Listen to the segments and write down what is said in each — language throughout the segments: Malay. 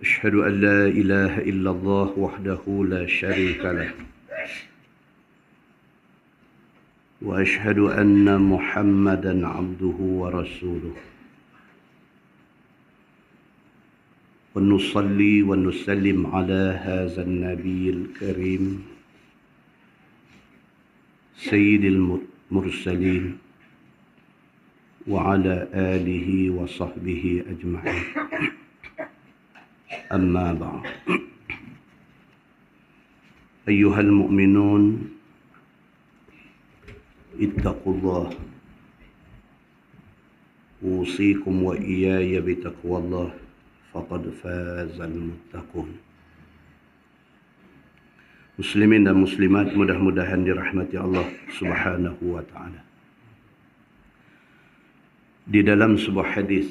أشهد أن لا إله إلا الله وحده لا شريك له وأشهد أن محمدا عبده ورسوله ونصلي ونسلم على هذا النبي الكريم سيد المرسلين وعلى آله وصحبه أجمعين أما بعد أيها المؤمنون اتقوا الله أوصيكم وإياي بتقوى الله فقد فاز المتقون. Muslimin dan muslimat, mudah-mudahan dirahmati Allah Subhanahu wa taala. Di dalam sebuah hadis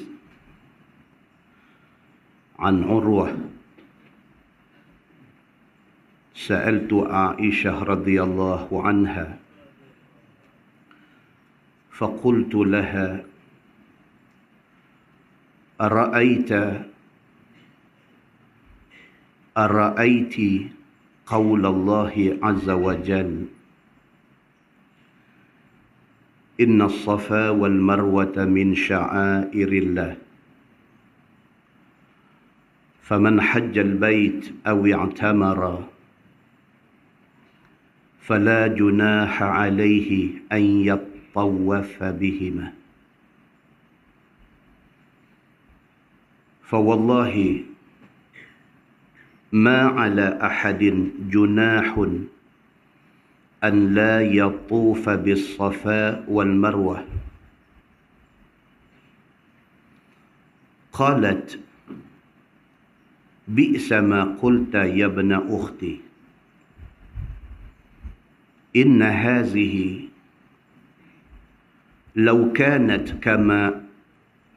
an Urwah, sa'altu Aisyah radhiyallahu anha faqultu laha ara'aiti قول الله عز وجل إن الصفا والمروة من شعائر الله فمن حج البيت أو اعتمر فلا جناح عليه أن يطوف بهما فوالله ما على أحد جناح أن لا يطوف بالصفا والمروة. قالت بئس ما قلت يا ابن أختي إن هذه لو كانت كما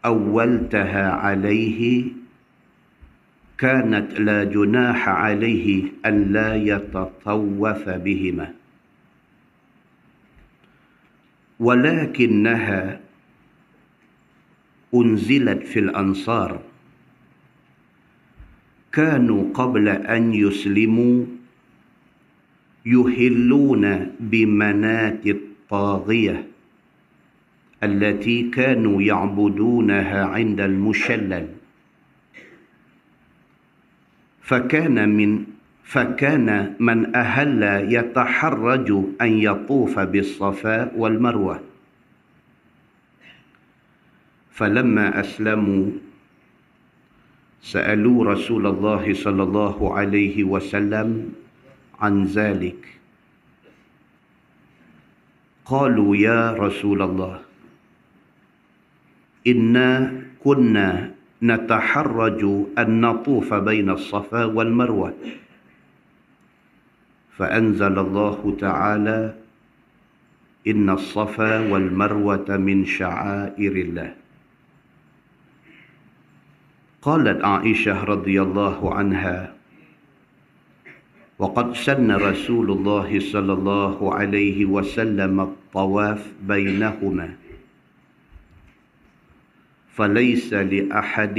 أولتها عليه كانت لا جناح عليه أن لا يتطوف بهما ولكنها أنزلت في الأنصار كانوا قبل أن يسلموا يهلون بمنات الطاغية التي كانوا يعبدونها عند المشلل فكان من أهل يتحرج أن يطوف بالصفا والمروة فلما أسلموا سألوا رسول الله صلى الله عليه وسلم عن ذلك قالوا يا رسول الله إنا كنا نتحرج أن نطوف بين الصفا والمروة فأنزل الله تعالى إن الصفا والمروة من شعائر الله. قالت عائشة رضي الله عنها وقد سن رسول الله صلى الله عليه وسلم الطواف بينهما فليس لأحد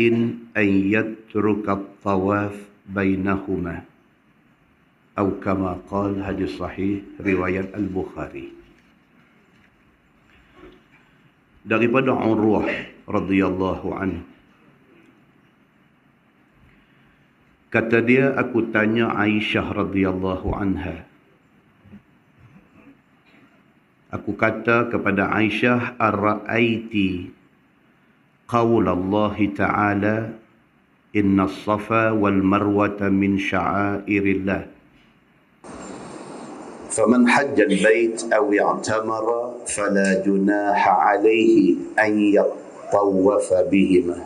أن يترك الطواف بينهما أو كما قال. Hadis sahih riwayat Al-Bukhari. Daripada Urwah radhiyallahu anhu, kata dia, aku tanya Aisyah radhiyallahu anha. Aku kata kepada Aisyah, ara'aiti قول الله تعالى إن الصفا والمروة من شعائر الله فمن حج البيت أو اعتمر فلا جناح عليه أن يطوف بهما.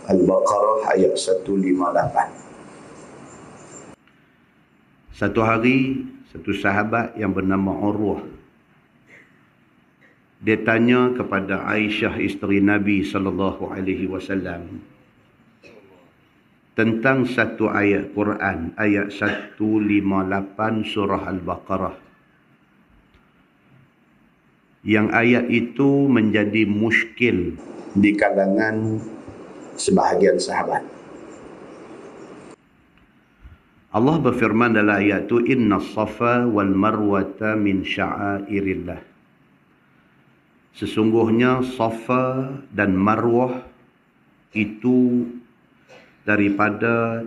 Al-Baqarah ayat 158. Satu hari, satu sahabat yang bernama Urwah, dia tanya kepada Aisyah isteri Nabi sallallahu alaihi wasallam tentang satu ayat Quran, ayat 158 surah Al-Baqarah, yang ayat itu menjadi muskil di kalangan sebahagian sahabat. Allah berfirman dalam ayat itu, Inna safa wal marwata min sya'airillah. Sesungguhnya Safa dan Marwah itu daripada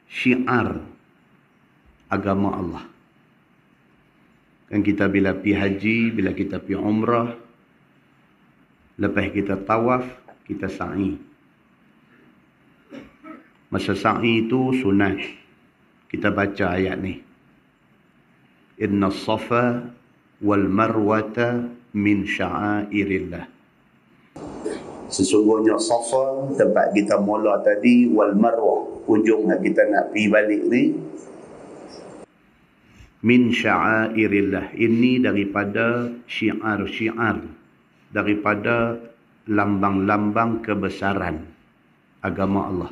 syiar agama Allah. Kan kita bila pergi haji, bila kita pergi umrah, lepas kita tawaf, kita sa'i. Masa sa'i itu sunat. Kita baca ayat ni. Inna safa wal marwata min sya'airillah. Sesungguhnya Safa, tempat kita mula tadi, wal Marwah, ujung kita nak pergi balik ni, min sya'airillah. Ini daripada syiar-syiar, daripada lambang-lambang kebesaran agama Allah.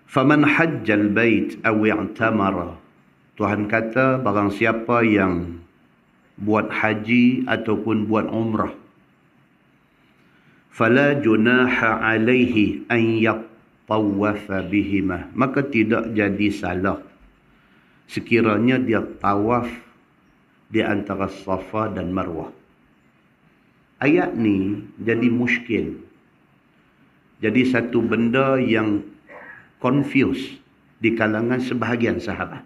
Faman hajjal bait aw i'tamara. Tuhan kata, barang siapa yang buat haji ataupun buat umrah, fala junaha alaihi an yattawafa bihima, maka tidak jadi salah sekiranya dia tawaf di antara Safa dan Marwah. Ayat ni jadi muskil, jadi satu benda yang confuse di kalangan sebahagian sahabat.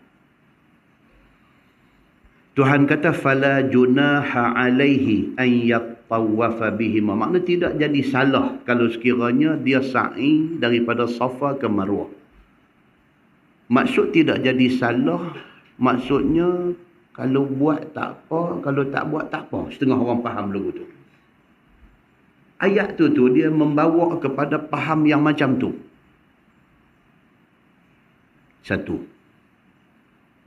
Tuhan kata fala junaha alaihi an yattawafa bihima, makna tidak jadi salah kalau sekiranya dia sa'i daripada Safa ke Marwah. Maksud tidak jadi salah, maksudnya kalau buat tak apa, kalau tak buat tak apa. Setengah orang faham lagu tu. Ayat tu dia membawa kepada faham yang macam tu.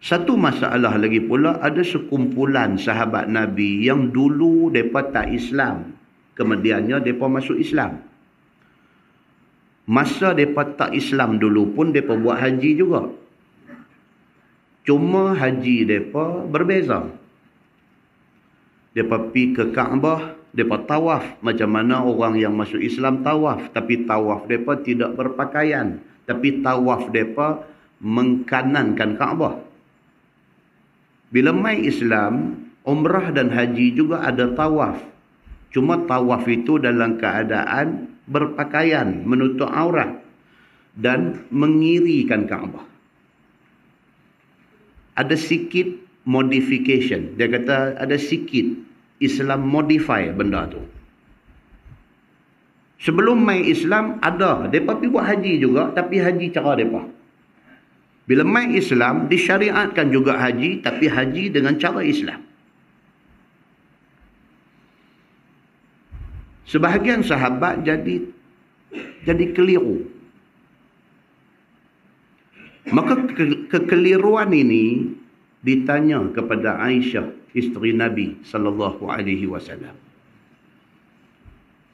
Satu masalah lagi pula, ada sekumpulan sahabat Nabi yang dulu mereka tak Islam. Kemudiannya mereka masuk Islam. Masa mereka tak Islam dulu pun mereka buat haji juga. Cuma haji mereka berbeza. Mereka pergi ke Kaabah, mereka tawaf macam mana orang yang masuk Islam tawaf. Tapi tawaf mereka tidak berpakaian. Tapi tawaf mereka mengkanankan Kaabah. Bila mai Islam, umrah dan haji juga ada tawaf. Cuma tawaf itu dalam keadaan berpakaian, menutup aurat dan mengirikan Kaabah. Ada sikit modification. Dia kata ada sikit Islam modify benda tu. Sebelum mai Islam ada, depa pergi buat haji juga, tapi haji cara depa. Bila mai Islam, disyariatkan juga haji, tapi haji dengan cara Islam. Sebahagian sahabat jadi keliru. Maka kekeliruan ini ditanya kepada Aisyah, isteri Nabi sallallahu alaihi wasallam.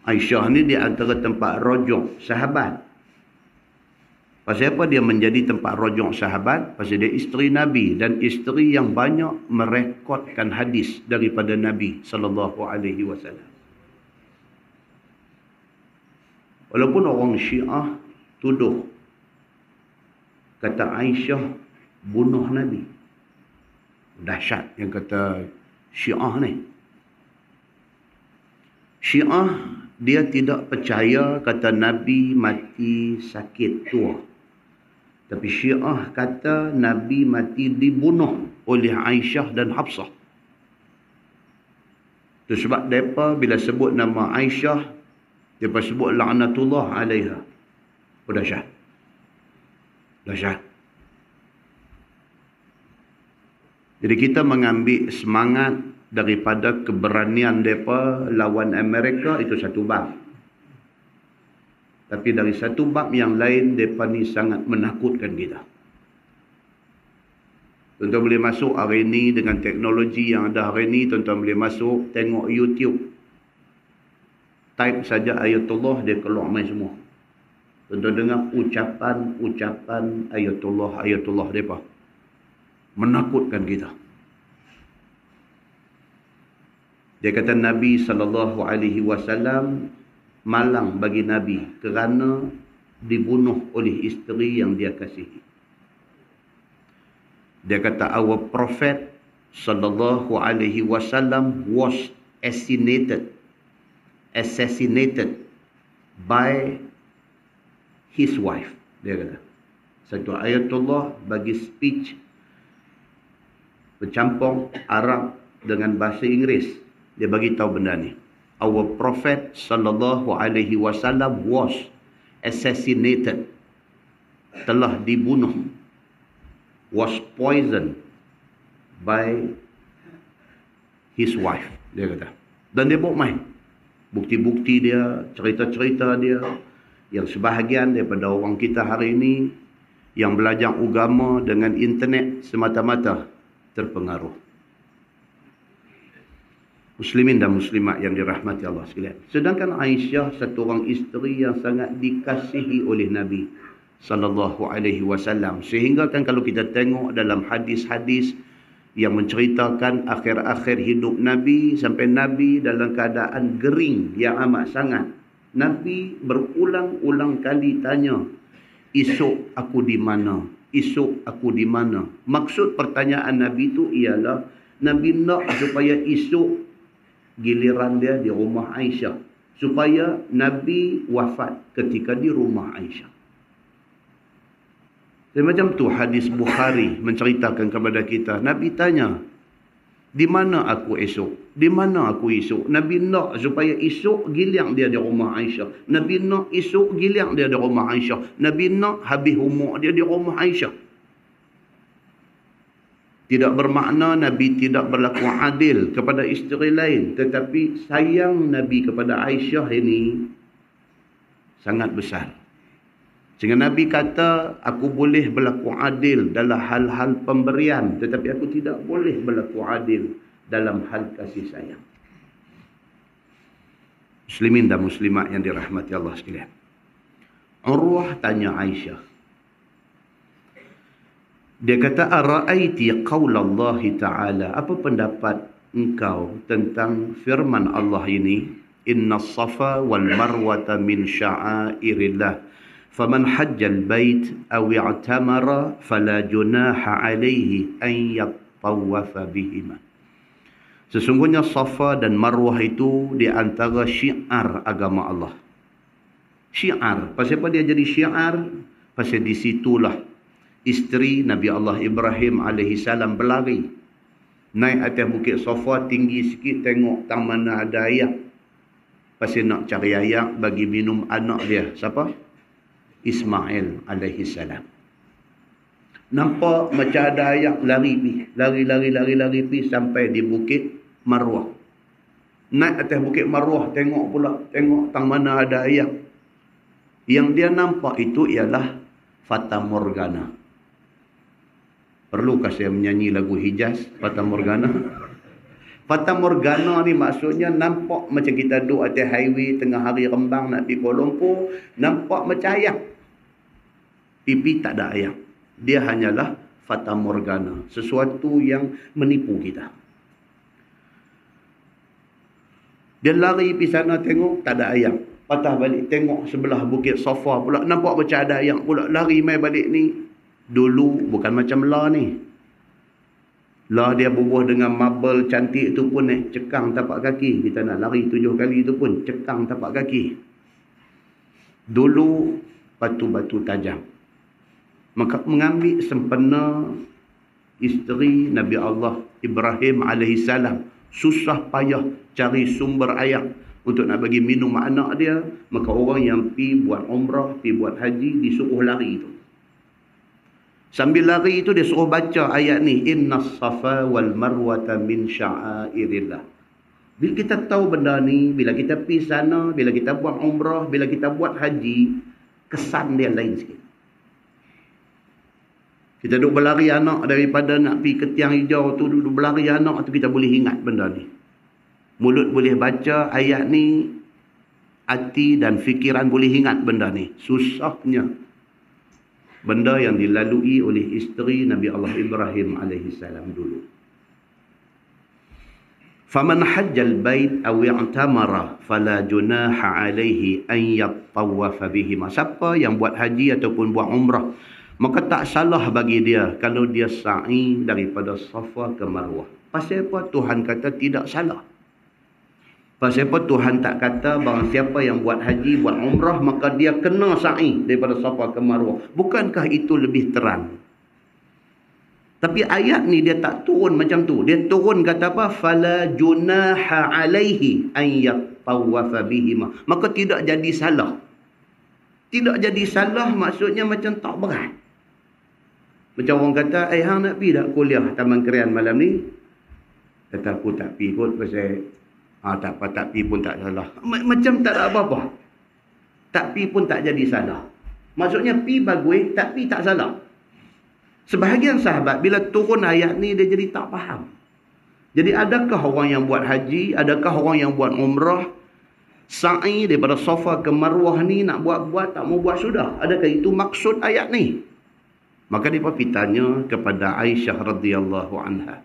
Aisyah ni di antara tempat rojok sahabat. Pasal apa dia menjadi tempat rojok sahabat? Pasal dia isteri Nabi dan isteri yang banyak merekodkan hadis daripada Nabi sallallahu alaihi wasallam. Walaupun orang Syiah tuduh kata Aisyah bunuh Nabi. Dahsyat yang kata Syiah ni. Syiah dia tidak percaya kata Nabi mati sakit tua. Tapi Syiah kata Nabi mati dibunuh oleh Aisyah dan Hafsah. Itu sebab mereka bila sebut nama Aisyah, mereka sebut la'natullah alaiha. Oh, dahsyat. Dahsyat. Jadi kita mengambil semangat daripada keberanian mereka lawan Amerika, itu satu bab. Tapi dari satu bab yang lain, mereka ni sangat menakutkan kita. Tuan-tuan boleh masuk hari ini dengan teknologi yang ada hari ini, tuan-tuan boleh masuk, tengok YouTube. Type saja ayatullah, dia keluar main semua. Tuan-tuan dengar ucapan ayatullah mereka. Menakutkan kita. Dia kata Nabi SAW malang bagi Nabi kerana dibunuh oleh isteri yang dia kasihi. Dia kata, our prophet sallallahu alaihi wasallam was assassinated by his wife. Dia kata, satu ayatullah bagi speech bercampur Arab dengan bahasa Inggeris. Dia bagi tahu benda ni. Our prophet sallallahu alaihi wasallam was assassinated, telah dibunuh, was poisoned by his wife, dia kata. Dan dia bawa main bukti-bukti dia, cerita-cerita dia, yang sebahagian daripada orang kita hari ini yang belajar agama dengan internet semata-mata terpengaruh. Muslimin dan muslimat yang dirahmati Allah sekalian. Sedangkan Aisyah satu orang isteri yang sangat dikasihi oleh Nabi sallallahu alaihi wasallam, sehingga kan kalau kita tengok dalam hadis-hadis yang menceritakan akhir-akhir hidup Nabi, sampai Nabi dalam keadaan gering yang amat sangat, Nabi berulang-ulang kali tanya, esok aku di mana? Esok aku di mana? Maksud pertanyaan Nabi itu ialah Nabi nak supaya esok giliran dia di rumah Aisyah, supaya Nabi wafat ketika di rumah Aisyah. Dan macam tu hadis Bukhari menceritakan kepada kita, Nabi tanya, di mana aku esok? Di mana aku esok? Nabi nak supaya esok giliran dia di rumah Aisyah. Nabi nak esok giliran dia di rumah Aisyah. Nabi nak habis umur dia di rumah Aisyah. Tidak bermakna Nabi tidak berlaku adil kepada isteri lain, tetapi sayang Nabi kepada Aisyah ini sangat besar. Sehingga Nabi kata, aku boleh berlaku adil dalam hal-hal pemberian, tetapi aku tidak boleh berlaku adil dalam hal kasih sayang. Muslimin dan muslimat yang dirahmati Allah sekalian. Urwah tanya Aisyah. Dia kata, ara'aiti qaulallahi ta'ala, apa pendapat engkau tentang firman Allah ini, inna safa wal marwata min sya'airillah, faman hajjal bait aw i'tamara fala junaha alaihi an yattawafa bihima. Sesungguhnya Safa dan Marwah itu di antara syiar agama Allah. Syiar, pasal apa dia jadi syiar? Pasal di situlah isteri Nabi Allah Ibrahim AS berlari. Naik atas bukit Safa tinggi sikit, tengok tang mana ada ayak. Pasal nak cari ayak bagi minum anak dia. Siapa? Ismail AS. Nampak macam ada ayak, lari pi sampai di bukit Marwah. Naik atas bukit Marwah, tengok tang mana ada ayak. Yang dia nampak itu ialah Fata Morgana. Perlukah saya menyanyi lagu Hijaz, Fata Morgana? Fata Morgana ni maksudnya nampak macam kita duduk atas highway tengah hari rembang nak pergi Kuala Lumpur, nampak macam ayak. Pipi tak ada ayak. Dia hanyalah Fata Morgana, sesuatu yang menipu kita. Dia lari pergi sana tengok, tak ada ayak. Patah balik tengok sebelah bukit Safa pula, nampak macam ada ayak pula. Lari mai balik ni. Dulu bukan macam lah ni. Lah dia bubuh dengan marble cantik tu pun cekang tapak kaki. Kita nak lari 7 kali tu pun cekang tapak kaki. Dulu batu-batu tajam. Maka mengambil sempena isteri Nabi Allah Ibrahim AS susah payah cari sumber air untuk nak bagi minum anak dia, maka orang yang pi buat umrah, pi buat haji disuruh lari tu. Sambil lari itu dia suruh baca ayat ni, innas safa wal marwata min sya'airillah. Bila kita tahu benda ni, bila kita pi sana, bila kita buat umrah, bila kita buat haji, kesan dia lain sikit. Kita duduk berlari anak daripada nak pergi ke tiang hijau tu, duduk berlari anak tu, kita boleh ingat benda ni. Mulut boleh baca ayat ni, hati dan fikiran boleh ingat benda ni. Susahnya benda yang dilalui oleh isteri Nabi Allah Ibrahim AS dulu. Faman hajjal bait aw i'tamara fala junaha alaihi an yattawafa bihima. Siapa yang buat haji ataupun buat umrah, maka tak salah bagi dia kalau dia sa'i daripada Safa ke Marwah. Pasal apa Tuhan kata tidak salah? Pasal apa Tuhan tak kata barang siapa yang buat haji, buat umrah, maka dia kena sa'i daripada Safa ke Marwah? Bukankah itu lebih terang? Tapi ayat ni dia tak turun macam tu. Dia turun kata apa? Fala junaha alaihi an yattawafa bihima. Maka tidak jadi salah. Tidak jadi salah maksudnya macam tak berat. Macam orang kata, hang nak pergi tak kuliah Taman Krian malam ni? Kata aku tak pergi kot pasal tak apa, tak pergi pun tak salah. Macam tak ada apa-apa. Tak pergi pun tak jadi salah. Maksudnya pergi bagus, tak pergi tak salah. Sebahagian sahabat bila turun ayat ni dia jadi tak faham. Jadi adakah orang yang buat haji, adakah orang yang buat umrah, sa'i daripada Safa ke Marwah ni nak buat-buat, tak mau buat sudah? Adakah itu maksud ayat ni? Maka dia pergi tanya kepada Aisyah radhiyallahu anha.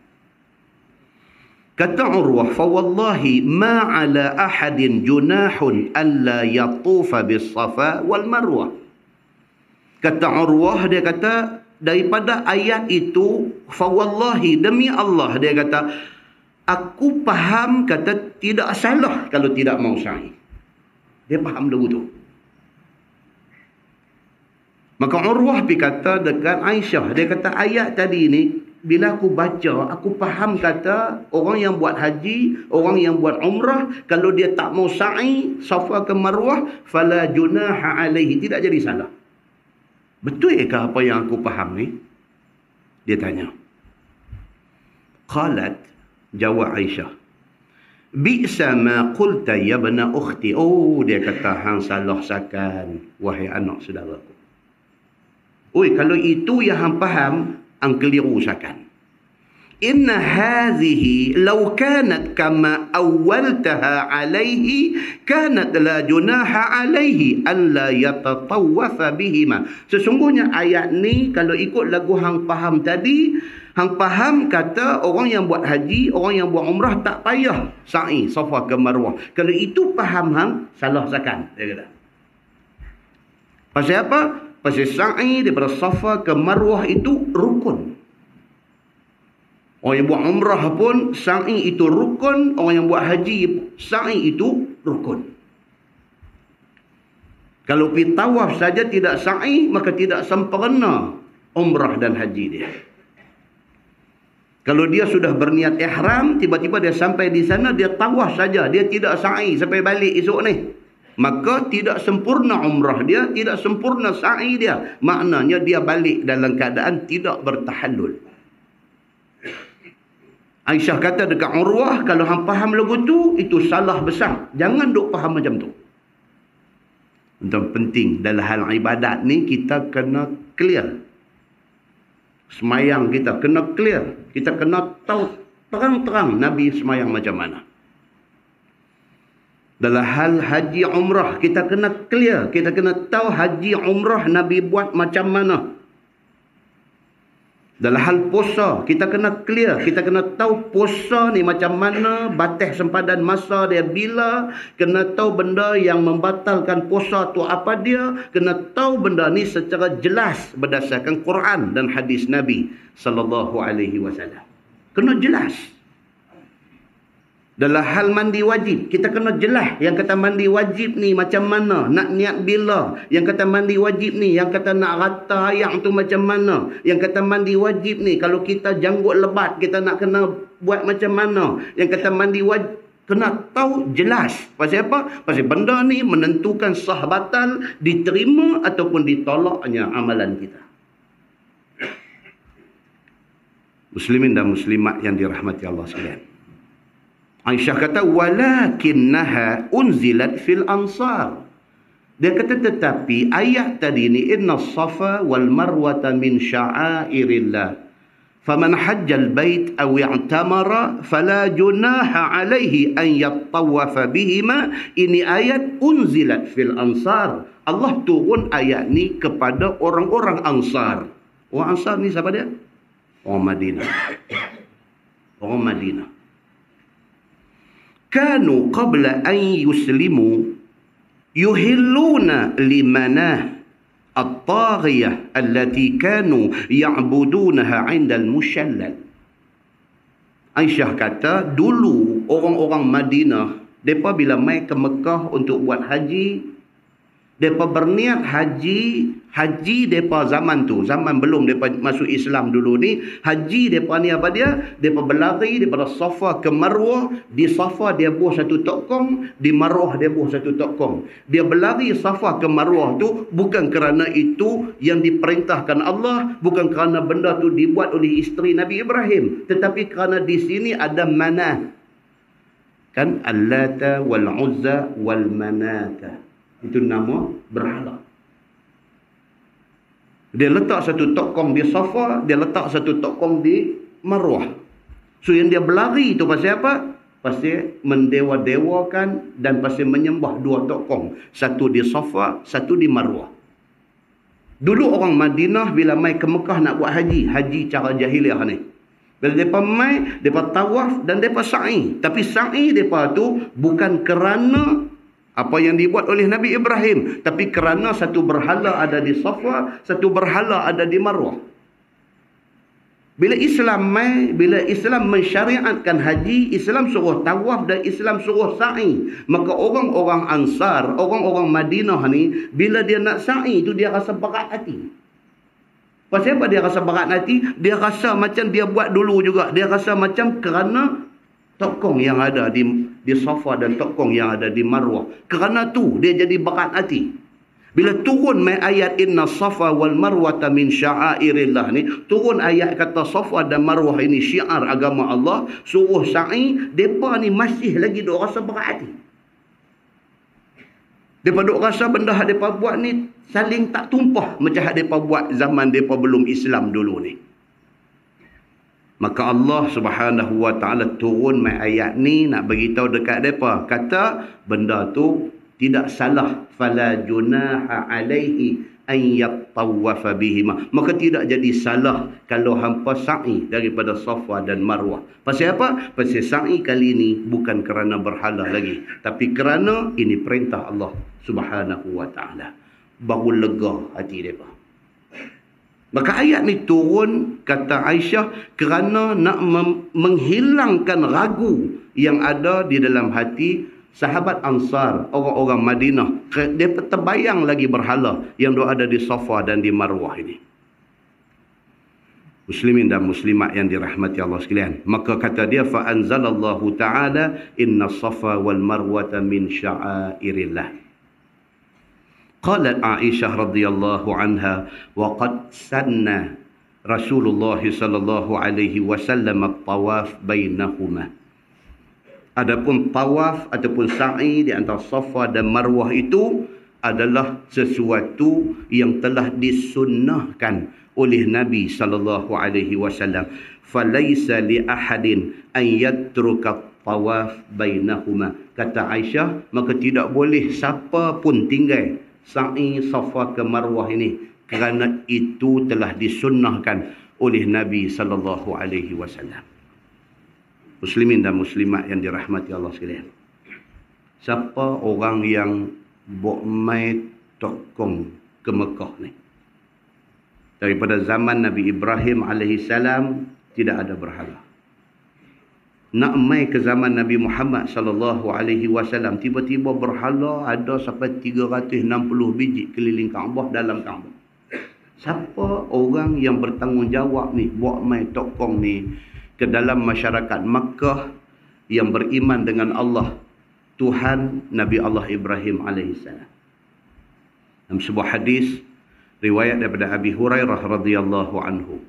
Kata Urwah, fa wallahi ma ala ahadin junahun alla yatufa bis Safa wal Marwah. Kata Urwah, dia kata daripada ayat itu, fa wallahi, demi Allah, dia kata aku faham kata tidak salah kalau tidak mau sa'i. Dia faham dulu tu. Maka Urwah pergi kata dekat Aisyah, dia kata ayat tadi ni bila aku baca, aku faham kata orang yang buat haji, orang yang buat umrah, kalau dia tak mau sa'i Safa ke Marwah, fala junaha alaihi, tidak jadi salah. Betul ke apa yang aku faham ni? Dia tanya. Qalat, jawab Aisyah, bi'sa ma qulta ya bana ukhti. Oh, dia kata hang salah sakan wahai anak saudaraku. Oi, kalau itu yang hang faham, hang keliru sakan. Inna hadhihi law kanat kama awwaltaha alaihi kanat la junaha alaihi an la yatatawwafa bihima. Sesungguhnya ayat ni kalau ikut lagu hang faham tadi, hang faham kata orang yang buat haji, orang yang buat umrah tak payah sa'i Safa ke Marwah. Kalau itu faham hang, salah sakan, dia kata. Pasal apa? Pasal sa'i daripada Safa ke Marwah itu rukun. Orang yang buat umrah pun sa'i itu rukun, orang yang buat haji sa'i itu rukun. Kalau pergi tawaf saja tidak sa'i, maka tidak sempurna umrah dan haji dia. Kalau dia sudah berniat ihram, tiba-tiba dia sampai di sana, dia tawaf saja, dia tidak sa'i sampai balik esok ni, maka tidak sempurna umrah dia, tidak sempurna sa'i dia. Maknanya dia balik dalam keadaan tidak bertahallul. Aisyah kata dekat Urwah, kalau hang faham lagu tu, itu salah besar. Jangan duk faham macam tu. Untuk penting dalam hal ibadat ni, kita kena clear. Semayang kita kena clear. Kita kena tahu terang-terang Nabi semayang macam mana. Dalam hal haji umrah, kita kena clear. Kita kena tahu haji umrah Nabi buat macam mana. Dalam hal puasa, kita kena clear. Kita kena tahu puasa ni macam mana, batas sempadan masa dia bila, kena tahu benda yang membatalkan puasa tu apa dia, kena tahu benda ni secara jelas berdasarkan Quran dan hadis Nabi sallallahu alaihi wasallam. Kena jelas. Dalam hal mandi wajib, kita kena jelas. Yang kata mandi wajib ni macam mana, nak niat bila. Yang kata mandi wajib ni, yang kata nak rata ayam tu macam mana. Yang kata mandi wajib ni, kalau kita janggut lebat, kita nak kena buat macam mana. Yang kata mandi wajib, kena tahu jelas. Pasal apa? Pasal benda ni menentukan sah batal, diterima ataupun ditolaknya amalan kita. Muslimin dan muslimat yang dirahmati Allah sekalian. Aisyah kata walakinnaha unzilat fil ansar. Dia kata tetapi ayat tadi ni inna safa wal marwata min sya'airillah. Faman hajjal bait aw i'tamara fala junaha alaihi an yattawafa bihima. Ini ayat unzilat fil ansar. Allah turun ayat ni kepada orang-orang Ansar. Orang Ansar ni siapa dia? Orang Madinah. Orang Madinah. kanu qabla an yuslimu yuhilluna limanah at-taghiyah allati kanu ya'budunaha 'inda al-mushallal. Aisyah kata, dulu orang-orang Madinah, mereka bila mai ke Mekah untuk buat haji, mereka berniat haji mereka zaman tu, zaman belum mereka masuk Islam dulu ni, haji mereka ni apa dia? Mereka berlari daripada Safa ke Marwah. Di Safa dia buah satu tokong, di Marwah dia buah satu tokong. Dia berlari Safa ke Marwah tu bukan kerana itu yang diperintahkan Allah, bukan kerana benda tu dibuat oleh isteri Nabi Ibrahim, tetapi kerana di sini ada manah. Kan Allata wal Uzza wal Manata. Itu nama berhala. Dia letak satu tokong di Safa, dia letak satu tokong di Marwah. So yang dia berlari itu pasal apa? Pasal mendewa-dewakan dan pasal menyembah dua tokong. Satu di Safa, satu di Marwah. Dulu orang Madinah bila mai ke Mekah nak buat haji cara jahiliah ni. Bila mereka mai, mereka tawaf dan mereka sa'i. Tapi sa'i mereka tu bukan kerana apa yang dibuat oleh Nabi Ibrahim, tapi kerana satu berhala ada di Safa, satu berhala ada di Marwah. Bila Islam mensyariatkan haji, Islam suruh tawaf dan Islam suruh sa'i. Maka orang-orang Ansar, orang-orang Madinah ni, bila dia nak sa'i tu dia rasa berat hati. Pasal apa dia rasa berat hati? Dia rasa macam dia buat dulu juga. Dia rasa macam kerana tokong yang ada di Safa dan tokong yang ada di Marwah. Kerana tu dia jadi berat hati. Bila turun mai ayat inna Safa wal Marwata min sya'airillah ni, turun ayat kata Safa dan Marwah ini syiar agama Allah, suruh sa'i, depa ni masih lagi duk rasa berat hati. Depa duk rasa benda hak depa buat ni saling tak tumpah macam hak depa buat zaman depa belum Islam dulu ni. Maka Allah Subhanahu wa taala turun mai ayat ni nak beritahu dekat depa, kata benda tu tidak salah, fala junaha alaihi an yattawafa bihima. Maka tidak jadi salah kalau hampa sa'i daripada Safa dan Marwah. Pasal apa? Pasal sa'i kali ni bukan kerana berhala lagi, tapi kerana ini perintah Allah Subhanahu wa taala. Baru lega hati depa. Maka ayat ni turun, kata Aisyah, kerana nak menghilangkan ragu yang ada di dalam hati sahabat Ansar, orang-orang Madinah. Dia terbayang lagi berhala yang ada di Safa dan di Marwah ini. Muslimin dan muslimat yang dirahmati Allah sekalian. Maka kata dia, fa anzalallahu ta'ala inna Safa wal Marwata min sya'airillah. Qalat Aisyah radhiyallahu anha, wa qad sanna Rasulullah sallallahu alaihi wasallam at-tawaf bainahuma. Adapun tawaf ataupun sa'i di antara Safa dan Marwah itu adalah sesuatu yang telah disunnahkan oleh Nabi sallallahu alaihi wasallam. Falaisa li ahadin an yatruka tawaf bainahuma. Kata Aisyah, maka tidak boleh siapa pun tinggal sa'i Safa ke Marwah ini, kerana itu telah disunnahkan oleh Nabi sallallahu alaihi wasallam. Muslimin dan muslimat yang dirahmati Allah sekalian. Siapa orang yang buat mai tokong ke Mekah ni? Daripada zaman Nabi Ibrahim alaihi salam tidak ada berhala. Nak mai ke zaman Nabi Muhammad sallallahu alaihi wasallam, tiba-tiba berhala ada sampai 360 biji keliling Kaabah, dalam Kaabah. Siapa orang yang bertanggungjawab ni buat mai tokong ni ke dalam masyarakat Makkah yang beriman dengan Allah, Tuhan Nabi Allah Ibrahim alaihi salam? Dalam sebuah hadis riwayat daripada Abi Hurairah radhiyallahu anhu,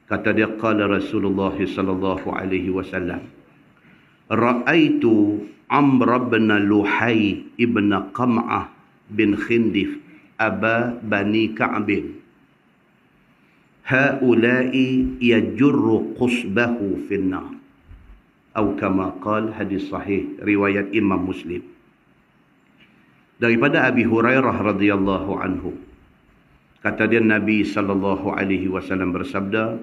kata dia, qala Rasulullah sallallahu alaihi wasallam, ra'aitu Amr bin Luhai ibn Qam'ah bin Khindif aba bani Ka'bin haula'i yajurru qusbahu finnar, atau kama qala, hadis sahih riwayat Imam Muslim. Daripada Abi Hurairah radhiyallahu anhu, kata dia, Nabi sallallahu alaihi wasallam bersabda,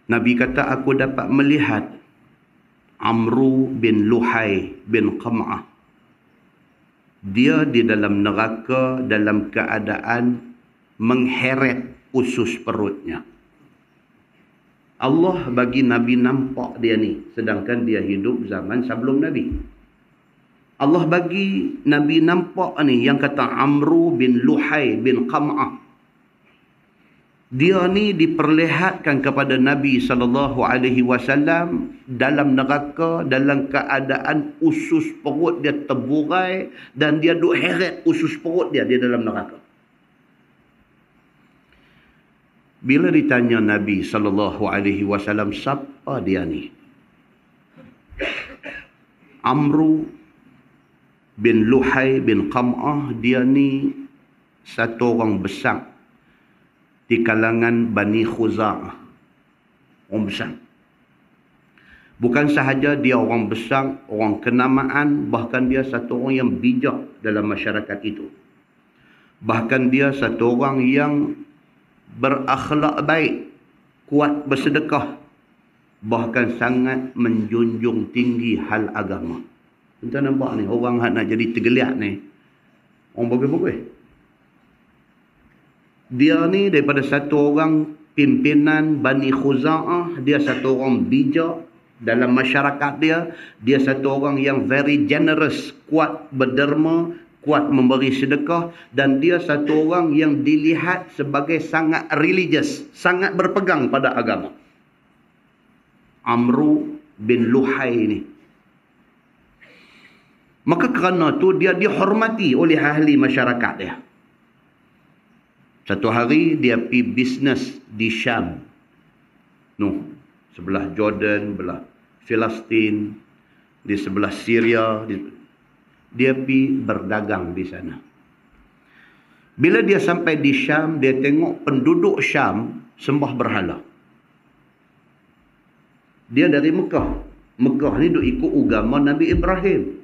Nabi kata, aku dapat melihat Amru bin Luhai bin Qam'ah. Dia di dalam neraka dalam keadaan mengheret usus perutnya. Allah bagi Nabi nampak dia ni, sedangkan dia hidup zaman sebelum Nabi. Allah bagi Nabi nampak ni yang kata Amru bin Luhai bin Qam'ah. Dia ni diperlihatkan kepada Nabi SAW dalam neraka dalam keadaan usus perut dia terburai dan dia duk heret usus perut dia di dalam neraka. Bila ditanya Nabi SAW, siapa dia ni? Amru bin Luhai bin Qam'ah, dia ni satu orang besar di kalangan Bani Khuza'ah. Orang besar. Bukan sahaja dia orang besar, orang kenamaan, bahkan dia satu orang yang bijak dalam masyarakat itu. Bahkan dia satu orang yang berakhlak baik, kuat bersedekah, bahkan sangat menjunjung tinggi hal agama. Kita nampak ni, orang nak jadi tergeliat ni, orang bagus-bagus. Dia ni daripada satu orang pimpinan Bani Khuza'ah, dia satu orang bijak dalam masyarakat dia. Dia satu orang yang very generous, kuat berderma, kuat memberi sedekah, dan dia satu orang yang dilihat sebagai sangat religious, sangat berpegang pada agama. Amru bin Luhai ni. Maka kerana tu dia dihormati oleh ahli masyarakat dia. Satu hari dia pergi bisnes di Syam. Sebelah Jordan, sebelah Palestin, di sebelah Syria. Dia pergi berdagang di sana. Bila dia sampai di Syam, dia tengok penduduk Syam sembah berhala. Dia dari Mekah. Mekah ni duk ikut agama Nabi Ibrahim.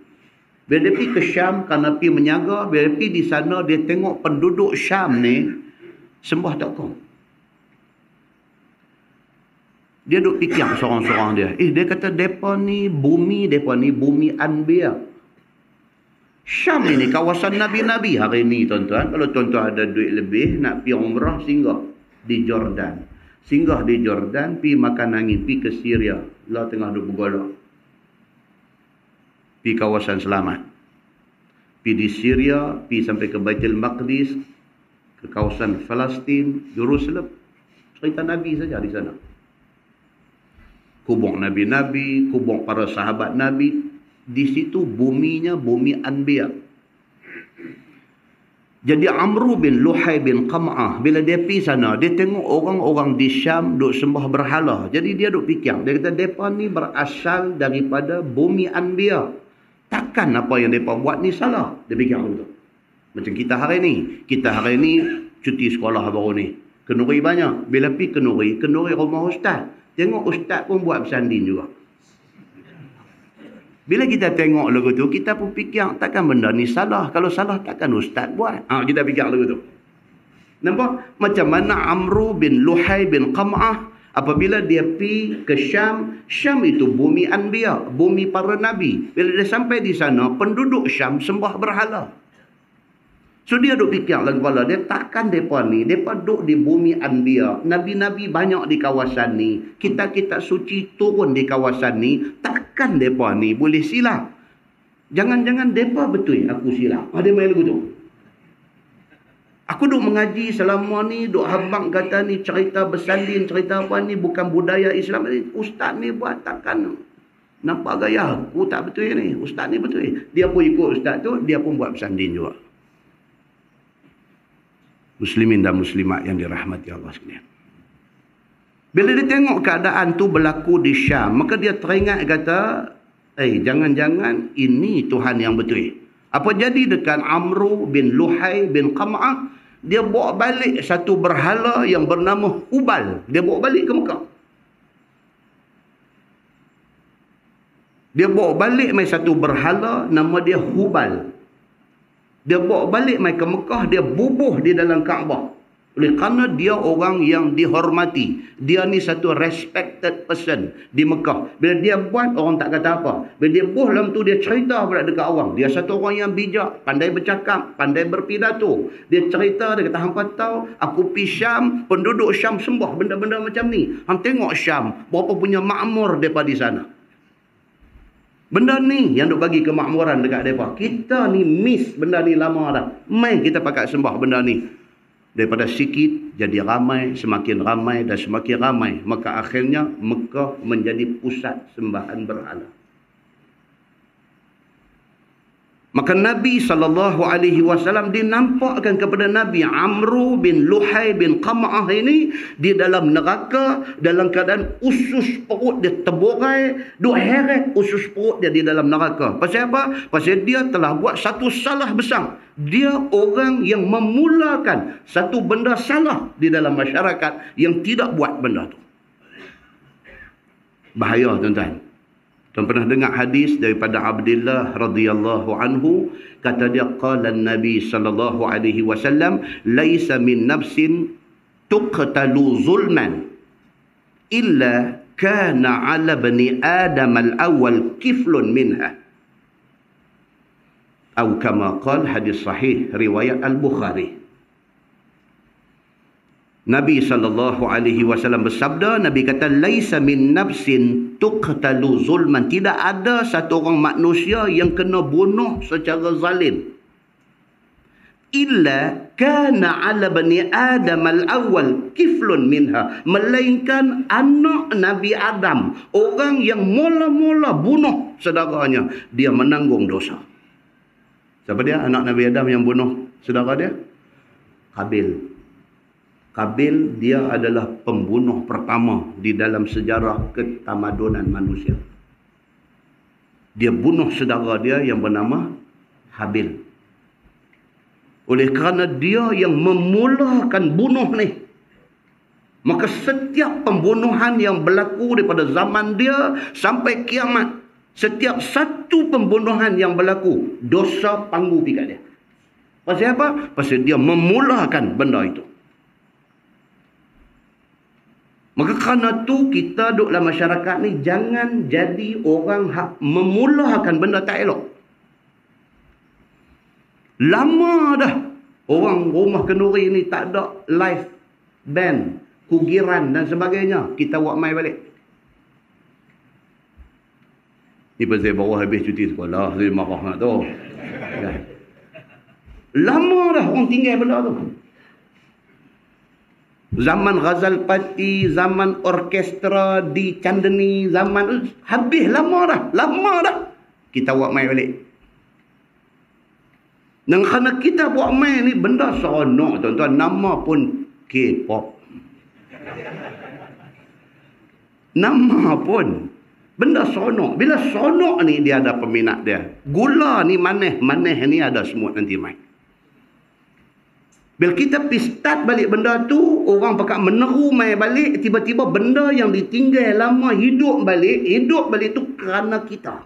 Bila dia pergi ke Syam kerana pergi menyaga, bila dia pergi di sana, dia tengok penduduk Syam ni sembah takkan. Dia duk fikir seorang-seorang dia. Dia kata, mereka ni bumi Anbiya. Syam ini kawasan Nabi-Nabi hari ni, tuan-tuan. Kalau tuan-tuan ada duit lebih, nak pergi umrah, singgah di Jordan. Singgah di Jordan, pergi makan angin, pergi ke Syria. Lah tengah duk bergolak. Pergi kawasan selamat. Pergi di Syria, pergi sampai ke Baitul Maqdis, ke kawasan Palestin, Jerusalem. Cerita Nabi saja di sana. Kubur Nabi-Nabi, kubur para sahabat Nabi. Di situ buminya bumi Anbiya. Jadi Amru bin Luhai bin Qam'ah, bila dia pergi sana, dia tengok orang-orang di Syam duk sembah berhala. Jadi dia duk fikir. Dia kata, mereka ni berasal daripada bumi Anbiya. Takkan apa yang mereka buat ni salah? Dia fikir begitu. Macam kita hari ni cuti sekolah baru ni. Kenuri banyak. Bila pergi kenuri rumah ustaz. Tengok ustaz pun buat bersanding juga. Bila kita tengok lagu tu, kita pun fikir takkan benda ni salah. Kalau salah takkan ustaz buat. Kita fikir lagu tu. Nampak? Macam mana Amru bin Luhai bin Qam'ah, apabila dia pergi ke Syam, Syam itu bumi Anbiya, bumi para Nabi. Bila dia sampai di sana, penduduk Syam sembah berhala. So dia duk fikir dalam kepala dia, takkan mereka ni, mereka duduk di bumi Anbiya. Nabi-Nabi banyak di kawasan ni. Kitab-kitab suci turun di kawasan ni. Takkan mereka ni boleh silap. Jangan-jangan mereka betul aku silap. Ada main lagu tu. Aku duk mengaji selama ni, duk habang kata ni cerita bersanding, cerita apa ni bukan budaya Islam. Ustaz ni buat takkan nampak gaya aku tak betul ni. Ustaz ni betul. Dia pun ikut ustaz tu, dia pun buat bersanding juga. Muslimin dan muslimat yang dirahmati Allah sekalian. Bila dia tengok keadaan tu berlaku di Syam, maka dia teringat kata, jangan-jangan ini Tuhan yang betul. Apa jadi dekat Amru bin Luhai bin Qam'ah? Dia bawa balik satu berhala yang bernama Hubal. Dia bawa balik ke Mekah. Dia bawa balik mai satu berhala nama dia Hubal. Dia bawa balik mai ke Mekah, dia bubuh di dalam Kaabah. Oleh kerana dia orang yang dihormati. Dia ni satu respected person di Mekah. Bila dia buat, orang tak kata apa. Bila dia buh dalam tu, dia cerita pula dekat orang. Dia satu orang yang bijak, pandai bercakap, pandai berpidato. Dia cerita, dia kata, hampa tahu, aku pergi Syam, penduduk Syam sembah benda-benda macam ni. Hampa tengok Syam, berapa punya makmur mereka di sana. Benda ni yang duk bagi kemakmuran dekat mereka. Kita ni miss benda ni lama dah. Main kita pakai sembah benda ni. Daripada sikit jadi ramai, semakin ramai dan semakin ramai. Maka akhirnya Mekah menjadi pusat sembahan berhala. Maka Nabi SAW dinampakkan kepada Nabi Amru bin Luhai bin Qam'ah ini di dalam neraka dalam keadaan usus perut dia terburai, duk heret usus perut dia di dalam neraka. Pasal apa? Pasal dia telah buat satu salah besar. Dia orang yang memulakan satu benda salah di dalam masyarakat yang tidak buat benda tu. Bahaya tuan-tuan. Tuan pernah dengar hadis daripada Abdullah radhiyallahu anhu, kata dia, qala Nabi sallallahu alaihi wasallam, laisa min nafsin tuqtalu zulman illa kana ala bani adam al-awwal kiflun minha. Atau kama qala, hadis sahih riwayat Al-Bukhari. Nabi SAW bersabda, Nabi kata, laisa min nafsin tuqtalu zulman. Tidak ada satu orang manusia yang kena bunuh secara zalim. Illa kana ala bani Adam al-awwal kiflun minha. Melainkan anak Nabi Adam, orang yang mula-mula bunuh saudaranya, dia menanggung dosa. Siapa dia anak Nabi Adam yang bunuh saudara dia? Qabil. Qabil dia adalah pembunuh pertama di dalam sejarah ketamadunan manusia. Dia bunuh saudara dia yang bernama Habil. Oleh kerana dia yang memulakan bunuh ni, maka setiap pembunuhan yang berlaku daripada zaman dia sampai kiamat, setiap satu pembunuhan yang berlaku, dosa panggu pikat dia. Pasal apa? Pasal dia memulakan benda itu. Maka kerana tu kita duduk dalam masyarakat ni jangan jadi orang memulakan benda tak elok. Lama dah orang rumah kenduri ni tak ada live band, kugiran dan sebagainya. Kita buat mai balik. Ni pasal baru habis cuti sekolah, saya marah nak tu. Lama dah orang tinggal benda tu. Zaman Ghazal Pati, zaman orkestra di Chandni, zaman habis lama dah. Kita buat main balik. Dan kerana kita buat main ni benda seronok tuan-tuan, nama pun K-pop. Nama pun benda seronok. Bila seronok ni dia ada peminat dia. Gula ni maneh ni ada semut nanti main. Bila kita pergi start balik benda tu, orang pakat meneru mai balik, tiba-tiba benda yang ditinggal lama hidup balik tu kerana kita.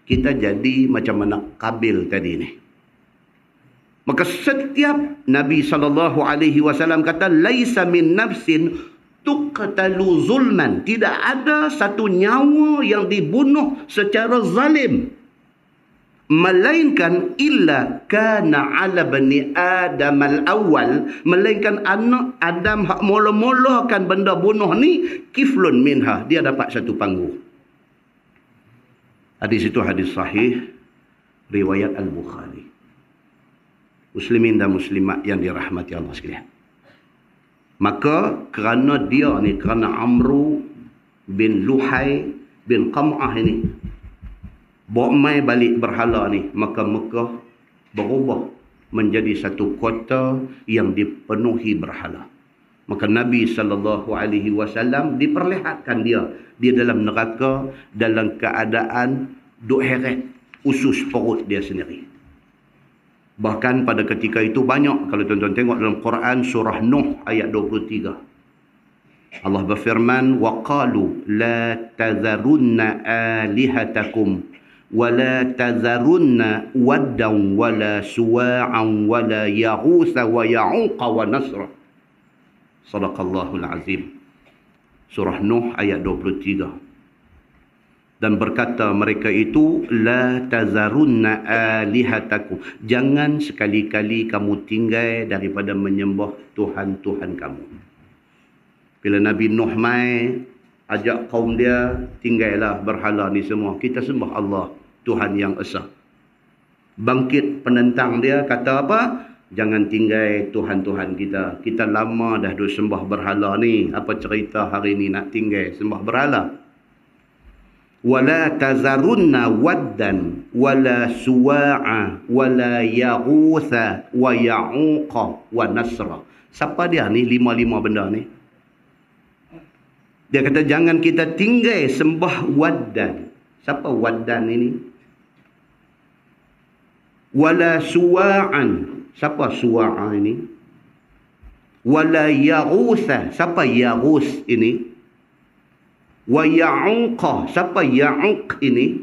Kita jadi macam mana Qabil tadi ni. Maka setiap Nabi SAW kata, laisa min nafsin tuqtalu zulman. Tidak ada satu nyawa yang dibunuh secara zalim. Melainkan illa kana ala bani Adam al-awwal, melainkan anak Adam hak mula-mulakan benda bunuh ni kiflun minha, dia dapat satu panggung. Hadis itu hadis sahih riwayat Al-Bukhari. Muslimin dan muslimat yang dirahmati Allah sekalian. Maka kerana dia ni, kerana Amru bin Luhai bin Qam'ah ini bawa mai balik berhala ni, maka Mekah berubah menjadi satu kota yang dipenuhi berhala. Maka Nabi SAW diperlihatkan dia dalam neraka dalam keadaan duk heret usus perut dia sendiri. Bahkan pada ketika itu banyak, kalau tuan-tuan tengok dalam Quran surah Nuh ayat 23. Allah berfirman, wa qalu la tadharunna alihatakum wala tazarunna waddan wala suwa'an wala yaghutha wa ya'uqa wa nasra. Sadaqallahul azim. Surah Nuh ayat 23. Dan berkata mereka itu, la tazarunna alihatakum, jangan sekali-kali kamu tinggal daripada menyembah Tuhan-Tuhan kamu. Bila Nabi Nuh mai ajak kaum dia, tinggallah berhala ni semua, kita sembah Allah, Tuhan yang esa. Bangkit penentang dia kata apa? Jangan tinggal Tuhan-Tuhan kita. Kita lama dah duk sembah berhala ni. Apa cerita hari ni nak tinggal sembah berhala? Wala tazarunna waddan wala suwa'a wala yaghutha wa ya'uqa wa nasra. Siapa dia ni lima benda ni? Dia kata jangan kita tinggal sembah waddan. Siapa waddan ini? Wala suwa'an. Siapa suwa'a ini? Wala yaghutha. Siapa yaghuth ini? Wa ya'uqa, siapa ya'uq ini?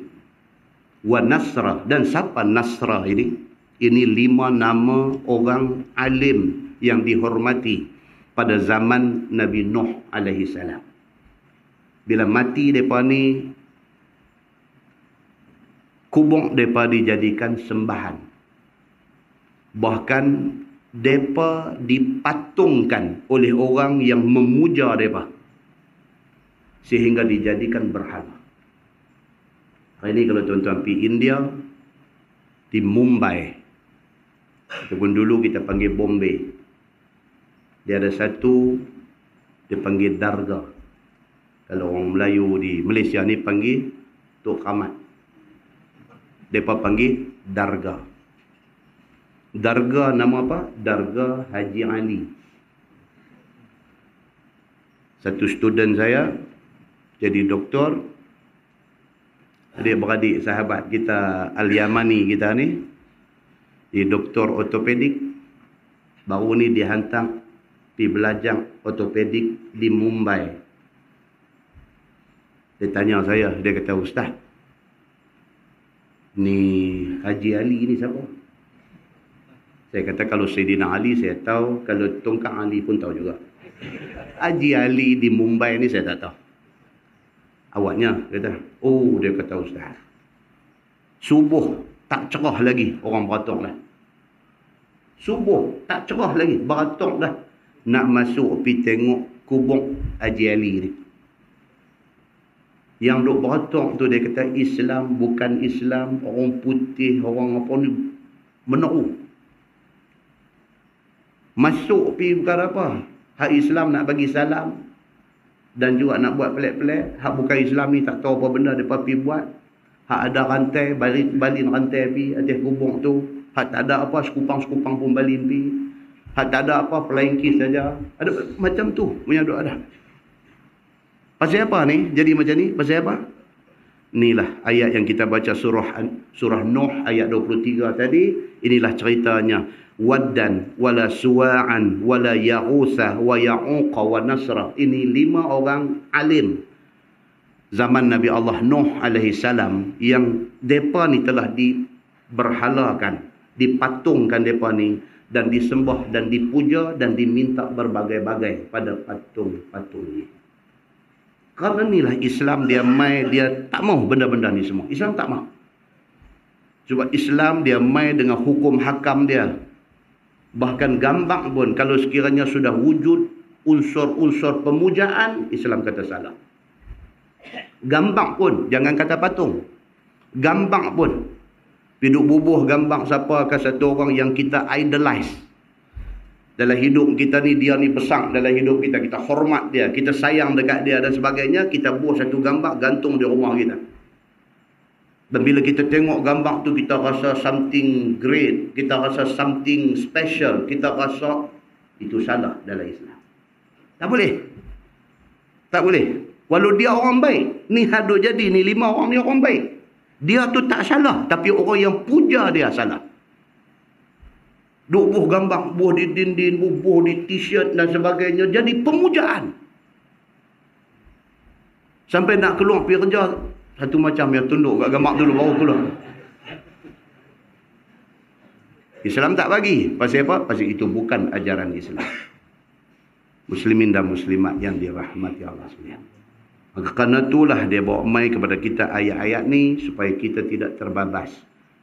Wa nasra, dan siapa nasra ini? Ini 5 nama orang alim yang dihormati pada zaman Nabi Nuh alaihi salam. Bila mati mereka ni, kubur mereka dijadikan sembahan. Bahkan mereka dipatungkan oleh orang yang memuja mereka, sehingga dijadikan berhala. Hari ini kalau tuan-tuan pergi India, di Mumbai, ataupun dulu kita panggil Bombay, dia ada satu, dia panggil dargah. Kalau orang Melayu di Malaysia ni panggil Tok Kamat, mereka panggil dargah. Dargah nama apa? Dargah Haji Ali. Satu student saya jadi doktor, adik-beradik sahabat kita Al-Yamani kita ni, dia doktor ortopedik, baru ni dihantar pergi belajar ortopedik di Mumbai. Dia tanya saya, dia kata, Ustaz, ni Haji Ali ni siapa? Saya kata, kalau Sayyidina Ali saya tahu, kalau Tongkang Ali pun tahu juga. Haji Ali di Mumbai ni saya tak tahu. Awaknya kata, oh, dia kata, Ustaz, subuh tak cerah lagi orang beratok dah. Subuh tak cerah lagi beratok dah nak masuk pergi tengok kubur Haji Ali ni. Yang duk beratok tu dia kata Islam bukan Islam, orang putih, orang apa ni meneru. Masuk pergi bukan apa, hak Islam nak bagi salam dan juga nak buat pelik-pelik. Hak bukan Islam ni tak tahu apa benda mereka pergi buat. Hak ada rantai, balin rantai pergi atas kubur tu. Hak tak ada apa, sekupang-sekupang pun balin pergi. Hak tak ada apa, flying kiss saja. Ada macam tu punya doa ada. Pasal apa ni? Jadi macam ni, pasal apa? Inilah ayat yang kita baca surah Nuh ayat 23 tadi. Inilah ceritanya. Waddan wala suwa'an wala yaghutha wa ya'uqa wa nasra. Ini 5 orang alim zaman Nabi Allah Nuh alaihi salam yang depa ni telah diberhalakan, dipatungkan depa ni dan disembah dan dipuja dan diminta berbagai-bagai pada patung-patung ni. Kerana inilah Islam, dia mai, dia tak mau benda-benda ni semua. Islam tak mau. Sebab Islam dia mai dengan hukum hakam dia. Bahkan gambar pun kalau sekiranya sudah wujud unsur-unsur pemujaan, Islam kata salah. Gambar pun, jangan kata patung. Gambar pun. Hidup bubuh gambar siapa ke satu orang yang kita idolize. Dalam hidup kita ni, dia ni besar dalam hidup kita. Kita hormat dia, kita sayang dekat dia dan sebagainya. Kita buat satu gambar, gantung di rumah kita. Dan bila kita tengok gambar tu, kita rasa something great, kita rasa something special, kita rasa itu salah dalam Islam. Tak boleh. Tak boleh. Walau dia orang baik. Ni hadut jadi, ni 5 orang ni orang baik. Dia tu tak salah, tapi orang yang puja dia salah. Duk buh gambar, buh di dinding, buh di t-shirt dan sebagainya, jadi pemujaan. Sampai nak keluar pergi kerja, Satu macam yang tunduk kat gambar dulu baru keluar. Islam tak bagi. Pasal apa? Pasal itu bukan ajaran Islam. Muslimin dan muslimat yang dirahmati Allah sekalian. Maka kerana itulah dia bawa mai kepada kita ayat-ayat ni supaya kita tidak terbabas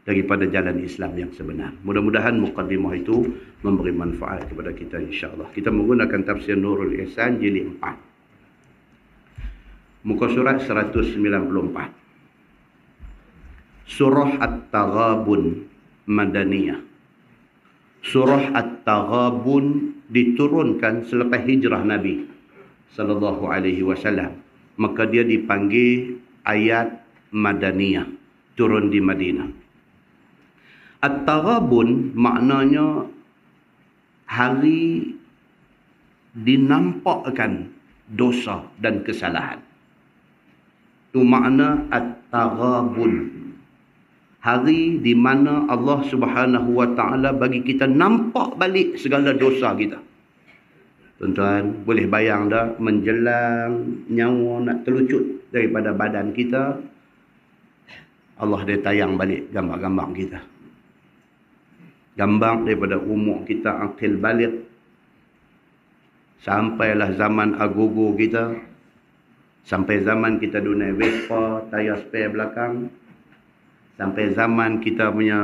daripada jalan Islam yang sebenar. Mudah-mudahan muqaddimah itu memberi manfaat kepada kita insya-Allah. Kita menggunakan tafsir Nurul Ihsan jilid 4. Muka surat 194. Surah At-Taghabun Madaniyah. Surah At-Taghabun diturunkan selepas hijrah Nabi sallallahu alaihi wasallam. Maka dia dipanggil ayat Madaniyah, turun di Madinah. At-Taghabun maknanya hari dinampakkan dosa dan kesalahan. Itu makna At-Taghabun. Hari di mana Allah Subhanahu wa taala bagi kita nampak balik segala dosa kita. Tuan-tuan, boleh bayang dah menjelang nyawa nak terlucut daripada badan kita, Allah dia tayang balik gambar-gambar kita. Gambar daripada umur kita akil balik sampailah zaman agogo kita, sampai zaman kita dunia Vespa, tayar spare belakang, sampai zaman kita punya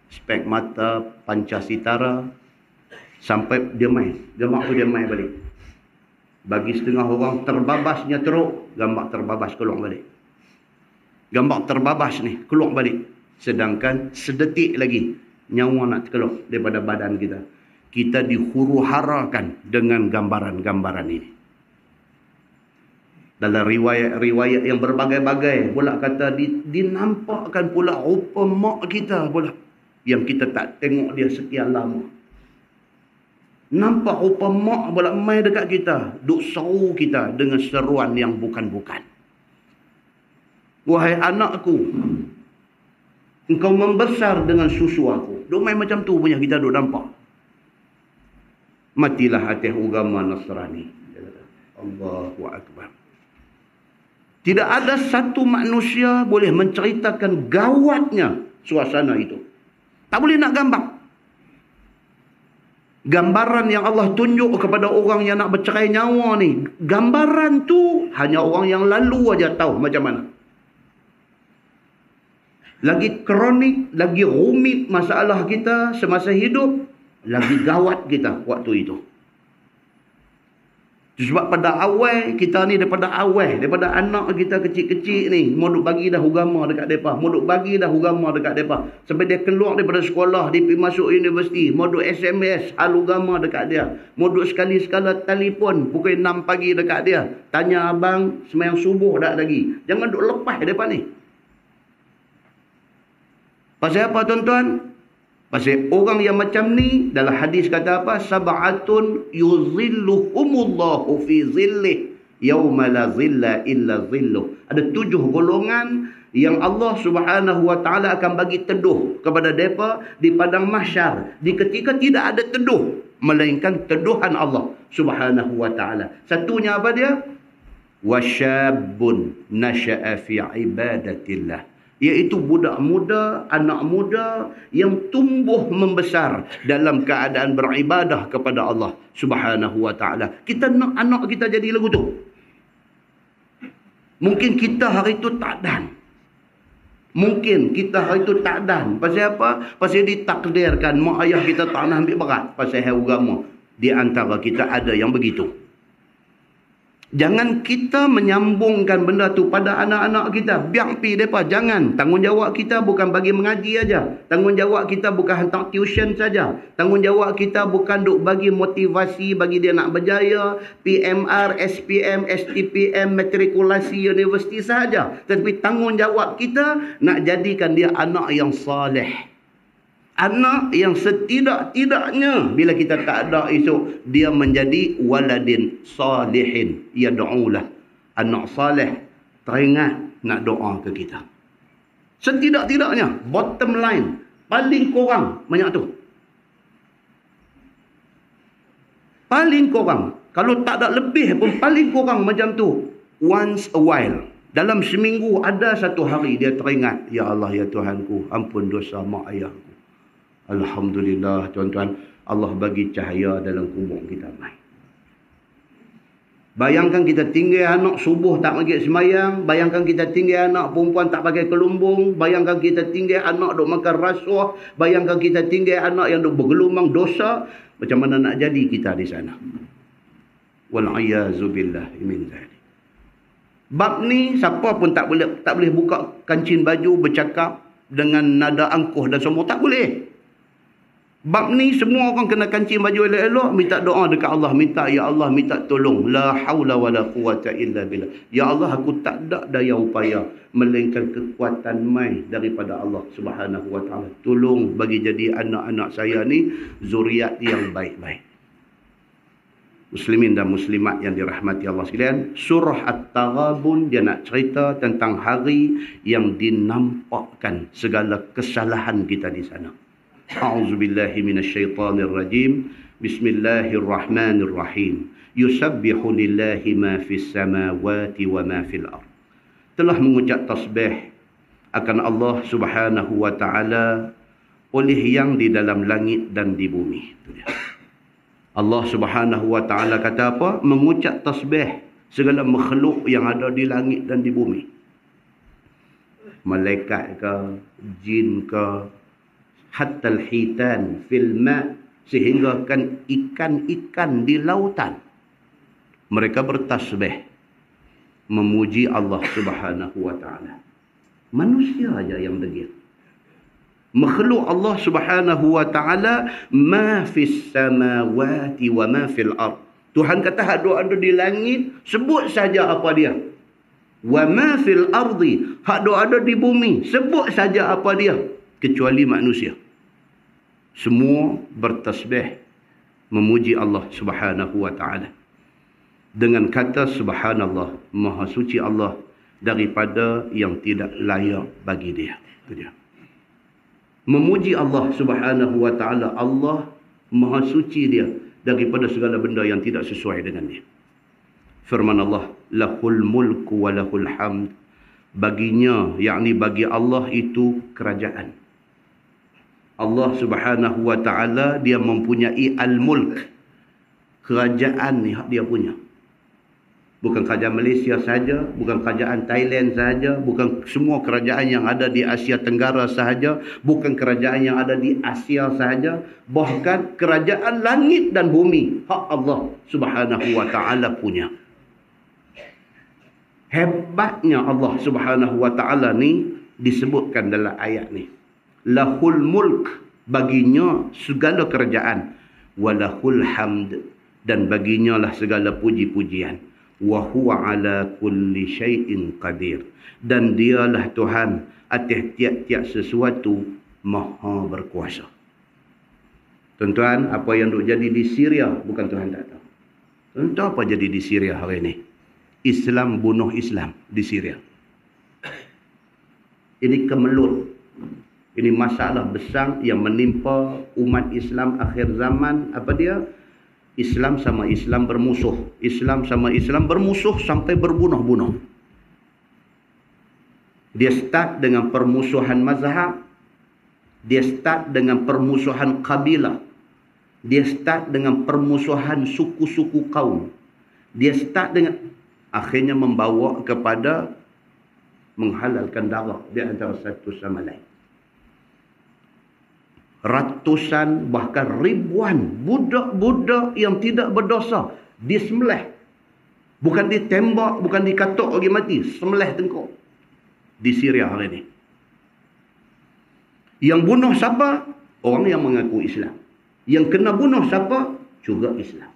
spek mata panca sitara, sampai dia main. Gambar tu dia main balik. Bagi setengah orang terbabasnya teruk, gambar terbabas keluar balik. Gambar terbabas ni keluar balik. Sedangkan sedetik lagi nyawa nak keluar daripada badan kita. Kita dihuru-harakan dengan gambaran-gambaran ini. Dalam riwayat-riwayat yang berbagai-bagai pula kata dinampakkan pula rupa mak kita pula yang kita tak tengok dia sekian lama. Nampak rupa mak pula mai dekat kita, duk seru kita dengan seruan yang bukan-bukan. Wahai anakku, engkau membesar dengan susu aku. Duk main macam tu punya kita duk nampak. Matilah atas agama Nasrani. Allahu Akbar. Tidak ada satu manusia boleh menceritakan gawatnya suasana itu. Tak boleh nak gambar. Gambaran yang Allah tunjuk kepada orang yang nak bercerai nyawa ni, gambaran tu hanya orang yang lalu aja tahu macam mana. Lagi kronik, lagi rumit masalah kita semasa hidup, lagi gawat kita waktu itu. Sebab pada awal kita ni daripada anak kita kecil-kecil ni mau duk bagi dah agama dekat depa, sampai dia keluar daripada sekolah, dia pergi masuk universiti, mau duk SMS hal agama dekat dia, mau duk sekali-sekala telefon pukul 6 pagi dekat dia, tanya abang sembahyang subuh dak lagi. Jangan duk lepas depa ni. Pasal apa tuan-tuan? Pasal orang yang macam ni, dalam hadis kata apa? Sab'atun yuzilluhumullahu fi zillih yauma la zilla illa zilluh. Ada 7 golongan yang Allah Subhanahu wa taala akan bagi teduh kepada mereka di padang mahsyar, di ketika tidak ada teduh melainkan teduhan Allah Subhanahu wa taala. Satunya apa dia? Wasyabun nasha'a fi ibadatillah. Iaitu budak muda, anak muda yang tumbuh membesar dalam keadaan beribadah kepada Allah Subhanahu wa taala. Kita nak anak kita jadi lagu tu. Mungkin kita hari tu tak dan. Pasal apa? Pasal ditakdirkan mak ayah kita tak nak ambil berat pasal hal agama. Di antara kita ada yang begitu. Jangan kita menyambungkan benda tu pada anak-anak kita. Biar pi depa, jangan. Tanggungjawab kita bukan bagi mengaji aja. Tanggungjawab kita bukan hantar tuition saja. Tanggungjawab kita bukan duk bagi motivasi bagi dia nak berjaya, PMR, SPM, STPM, matrikulasi universiti saja. Tetapi tanggungjawab kita nak jadikan dia anak yang soleh. Anak yang setidak-tidaknya bila kita tak ada esok, dia menjadi waladin salihin yad'ulah. Anak saleh teringat nak doa ke kita. Setidak-tidaknya, bottom line, paling kurang banyak tu. Paling kurang, kalau tak ada lebih pun paling kurang macam tu. Once a while, Dalam seminggu ada satu hari dia teringat, ya Allah ya Tuhanku, ampun dosa mak ayahku. Alhamdulillah tuan-tuan, Allah bagi cahaya dalam kubur kita mai. Bayangkan kita tinggal anak subuh tak pergi semayang. Bayangkan kita tinggal anak perempuan tak pakai kelumbung. Bayangkan kita tinggal anak duk makan rasuah. Bayangkan kita tinggal anak yang duk bergelumang dosa. Macam mana nak jadi kita di sana? Wal'ayazubillah min zalik. Bab ni siapa pun tak boleh buka kancing baju bercakap dengan nada angkuh dan semua. Tak boleh. Bab ni semua orang kena kancing baju elok-elok, minta doa dekat Allah, minta ya Allah, minta tolong. La haula wala quwata illa billah. Ya Allah, aku tak ada daya upaya melainkan kekuatan mai daripada Allah Subhanahu wa taala. Tolong bagi jadi anak-anak saya ni zuriat yang baik-baik. Muslimin dan muslimat yang dirahmati Allah sekalian, surah At-Taghabun dia nak cerita tentang hari yang dinampakkan segala kesalahan kita di sana. A'udzubillahi minasyaitonirrajim. Bismillahirrahmanirrahim. Yusabbihu lillahi ma fis samawati wa ma fil ard. Telah mengucap tasbih akan Allah Subhanahu wa taala oleh yang di dalam langit dan di bumi. Itu dia. Allah Subhanahu wa taala kata apa? Mengucap tasbih segala makhluk yang ada di langit dan di bumi. Malaikat ke, jin ke, hatta al-hitan fil ma', sehingga kan ikan-ikan di lautan mereka bertasbih memuji Allah Subhanahu wa taala. Manusia aja yang degil. Makhluk Allah Subhanahu wa taala, ma fis samawati wa ma fil ard. Tuhan kata hak ada di langit, sebut saja apa dia. Wa ma fil ardi, hak ada di bumi, sebut saja apa dia, kecuali manusia. Semua bertasbih memuji Allah Subhanahu wa taala dengan kata subhanallah, maha suci Allah daripada yang tidak layak bagi dia. Itu dia. Memuji Allah Subhanahu wa taala, Allah maha suci dia daripada segala benda yang tidak sesuai dengan dia. Firman Allah, lahul mulku wa lahul hamd. Baginya, yakni bagi Allah itu kerajaan. Allah Subhanahu wa taala dia mempunyai al-mulk. Kerajaan ni hak dia punya. Bukan kerajaan Malaysia saja, bukan kerajaan Thailand saja, bukan semua kerajaan yang ada di Asia Tenggara sahaja, bukan kerajaan yang ada di Asia sahaja, bahkan kerajaan langit dan bumi hak Allah Subhanahu wa taala punya. Hebatnya Allah Subhanahu wa taala ni disebutkan dalam ayat ni. Lahul mulk, baginya segala kerajaan, walahul hamd, dan baginya lah segala puji-pujian. Wa huwa ala kulli syai'in qadir, dan dialah Tuhan atas tiap-tiap sesuatu maha berkuasa. Tuan-tuan, apa yang duk jadi di Syria bukan Tuhan tak tahu. Tuan-tuan, apa jadi di Syria hari ini? Islam bunuh Islam di Syria. Ini kemelut. Ini masalah besar yang menimpa umat Islam akhir zaman. Apa dia? Islam sama Islam bermusuh. Islam sama Islam bermusuh sampai berbunuh-bunuh. Dia start dengan permusuhan mazhab. Dia start dengan permusuhan kabilah. Dia start dengan permusuhan suku-suku kaum. Dia start dengan, akhirnya membawa kepada menghalalkan darah di antara satu sama lain. Ratusan bahkan ribuan budak-budak yang tidak berdosa disembelih. Bukan ditembak, bukan dikatuk bagi mati, sembelih tengkuk di Syria hari ini. Yang bunuh siapa? Orang yang mengaku Islam. Yang kena bunuh siapa? Juga Islam.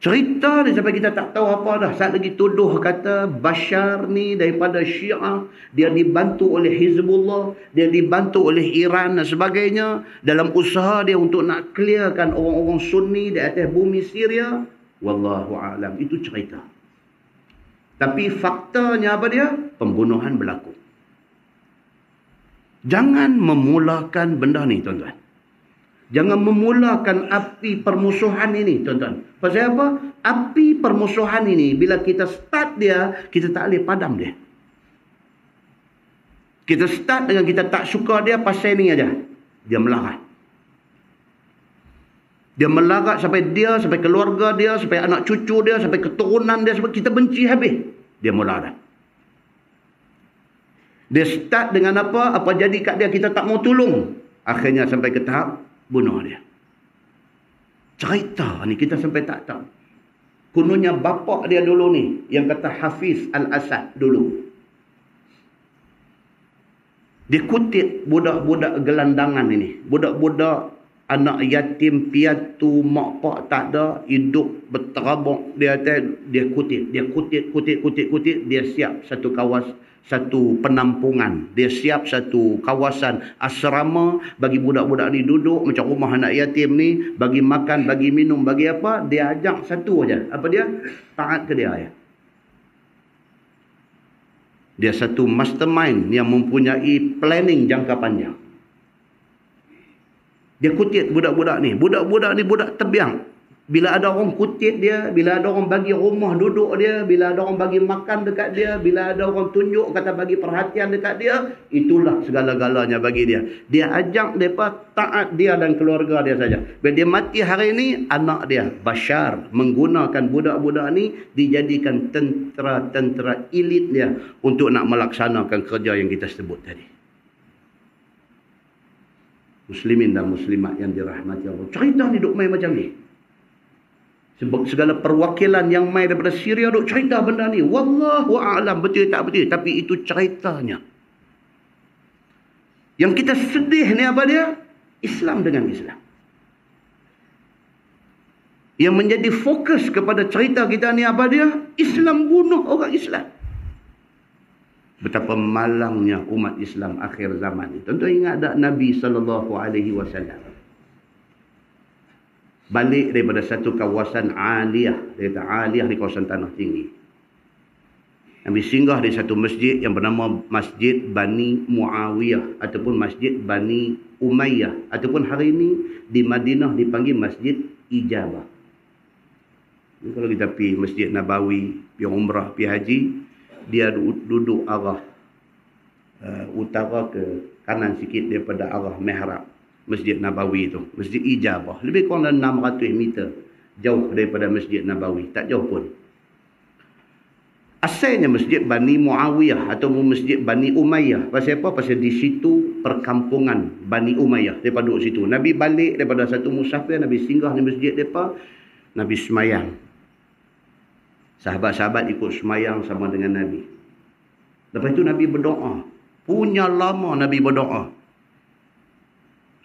Cerita ni sampai kita tak tahu apa dah. Saat lagi tuduh kata Bashar ni daripada Syiah, dia dibantu oleh Hizbullah, dia dibantu oleh Iran dan sebagainya dalam usaha dia untuk nak clearkan orang-orang Sunni di atas bumi Syria. Wallahu a'lam. Itu cerita. Tapi faktanya apa dia? Pembunuhan berlaku. Jangan memulakan benda ni, tuan-tuan. Jangan memulakan api permusuhan ini, tuan-tuan. Pasal apa? Api permusuhan ini, bila kita start dia, kita tak boleh padam dia. Kita start dengan kita tak suka dia, pasal ni aja. Dia melarat. Dia melarat sampai dia, sampai keluarga dia, sampai anak cucu dia, sampai keturunan dia, sampai kita benci habis. Dia melarat. Dia start dengan apa? Apa jadi kat dia, kita tak mau tolong. Akhirnya sampai ke tahap bunuh dia. Cerita ni kita sampai tak tahu. Kononnya bapak dia dulu ni, yang kata Hafiz Al-Asad dulu. Dia kutip budak-budak gelandangan ini. Budak-budak anak yatim piatu, mak pak tak ada, hidup berterabak dia atas, dia kutip. Dia siap satu penampungan. Dia siap satu kawasan asrama bagi budak-budak ni duduk macam rumah anak yatim ni, bagi makan, bagi minum, bagi apa, dia ajak satu aja. Apa dia? Taat ke dia ya. Dia satu mastermind yang mempunyai planning jangka panjang. Dia kutip budak-budak ni. Budak-budak ni budak terbiang. Bila ada orang kutip dia, bila ada orang bagi rumah duduk dia, bila ada orang bagi makan dekat dia, bila ada orang tunjuk kata bagi perhatian dekat dia, itulah segala-galanya bagi dia. Dia ajak mereka taat dia dan keluarga dia saja. Bila dia mati hari ini, anak dia Bashar menggunakan budak-budak ni dijadikan tentera-tentera elit dia untuk nak melaksanakan kerja yang kita sebut tadi. Muslimin dan muslimat yang dirahmati Allah. Cerita ni duk main macam ni. Sebab segala perwakilan yang main daripada Syria duk cerita benda ni. Wallahu a'lam, betul tak betul. Tapi itu ceritanya. Yang kita sedih ni apa dia? Islam dengan Islam. Yang menjadi fokus kepada cerita kita ni apa dia? Islam bunuh orang Islam. Betapa malangnya umat Islam akhir zaman ni. Tentu ingat tak Nabi SAW balik daripada satu kawasan Aliyah. Dia kata Aliyah di kawasan tanah tinggi. Nabi singgah di satu masjid yang bernama Masjid Bani Muawiyah ataupun Masjid Bani Umayyah ataupun hari ini di Madinah dipanggil Masjid Ijabah. Kalau kita pergi Masjid Nabawi, pergi umrah, pergi haji, dia duduk arah utara ke kanan sikit daripada arah mihrab Masjid Nabawi itu, Masjid Ijabah. Lebih kurang dalam 600 meter jauh daripada Masjid Nabawi, tak jauh pun. Asalnya Masjid Bani Muawiyah atau Masjid Bani Umayyah. Pasal apa? Pasal di situ perkampungan Bani Umayyah. Mereka duduk situ. Nabi balik daripada satu musafir, Nabi singgah di masjid mereka, Nabi semayang. Sahabat-sahabat ikut semayang sama dengan Nabi. Lepas itu Nabi berdoa. Punya lama Nabi berdoa.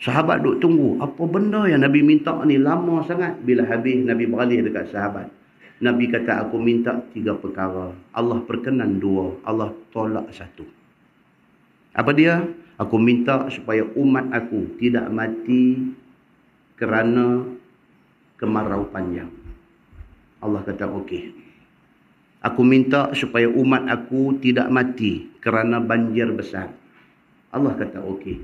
Sahabat duk tunggu. Apa benda yang Nabi minta ni lama sangat. Bila habis Nabi beralih dekat sahabat. Nabi kata, aku minta 3 perkara. Allah perkenan 2. Allah tolak 1. Apa dia? Aku minta supaya umat aku tidak mati kerana kemarau panjang. Allah kata okey. Aku minta supaya umat aku tidak mati kerana banjir besar. Allah kata okey.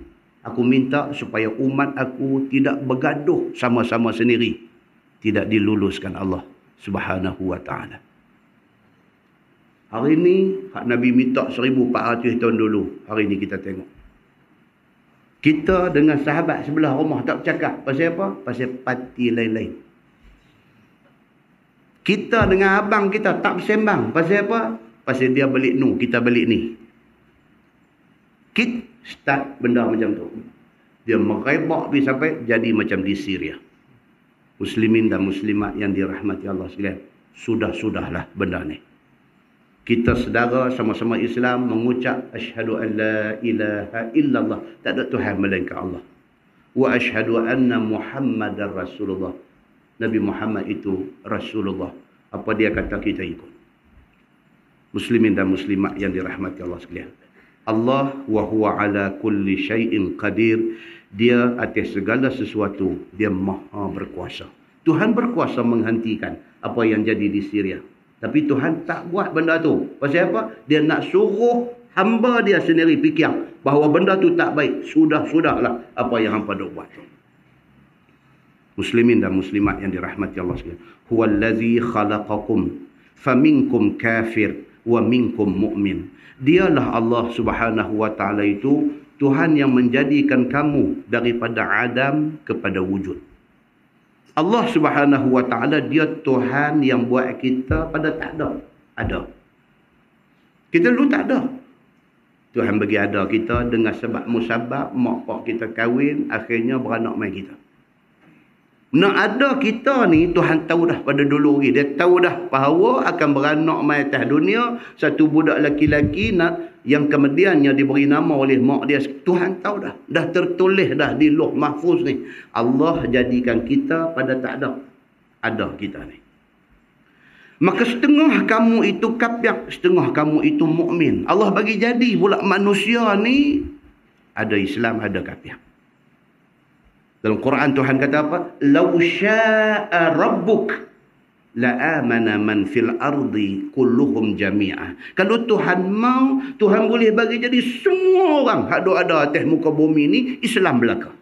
Aku minta supaya umat aku tidak bergaduh sama-sama sendiri. Tidak diluluskan Allah Subhanahu wa ta'ala. Hari ini, Nabi minta 1400 tahun dulu. Hari ini kita tengok. Kita dengan sahabat sebelah rumah tak bercakap. Pasal apa? Pasal parti lain-lain. Kita dengan abang kita tak bersembang. Pasal apa? Pasal dia balik nu, kita balik ni. Kita start benda macam tu. Dia merebak sampai jadi macam di Syria. Muslimin dan muslimat yang dirahmati Allah sekalian. Sudah-sudahlah benda ni. Kita sedara sama-sama Islam mengucap asyhadu an la ilaha illallah. Tak ada Tuhan melainkan Allah. Wa asyhadu anna Muhammadar Rasulullah. Nabi Muhammad itu Rasulullah. Apa dia kata kita ikut. Muslimin dan muslimat yang dirahmati Allah sekalian. Allah wa huwa ala kulli syai'in qadir. Dia atas segala sesuatu. Dia maha berkuasa. Tuhan berkuasa menghentikan apa yang jadi di Syria. Tapi Tuhan tak buat benda tu. Pasal apa? Dia nak suruh hamba dia sendiri fikir bahawa benda tu tak baik. Sudah-sudahlah apa yang hamba dok buat tu. Muslimin dan muslimat yang dirahmati Allah sekalian. Huwallazi khalaqakum faminkum kafir wa minkum mu'min. Dialah Allah Subhanahu wa taala itu Tuhan yang menjadikan kamu daripada adam kepada wujud. Allah Subhanahu wa taala dia Tuhan yang buat kita pada tak ada. Ada. Kita dulu tak ada. Tuhan bagi ada kita dengan sebab musabab, mak pak kita kahwin, akhirnya beranak mai kita. Nak ada kita ni, Tuhan tahu dah pada dulu lagi. Dia tahu dah bahawa akan beranak mai atas dunia, satu budak laki-laki nak yang kemudiannya diberi nama oleh mak dia. Tuhan tahu dah. Dah tertulis dah di Lauh Mahfuz ni. Allah jadikan kita pada tak ada. Ada kita ni. Maka setengah kamu itu kafir, setengah kamu itu mukmin. Allah bagi jadi pula manusia ni ada Islam, ada kafir. Dalam Quran Tuhan kata apa? Law syaa rabbuk la amana man fil ardi kulluhum jami'ah. Kalau Tuhan mau, Tuhan boleh bagi jadi semua orang hak ada atas muka bumi ni Islam belaka.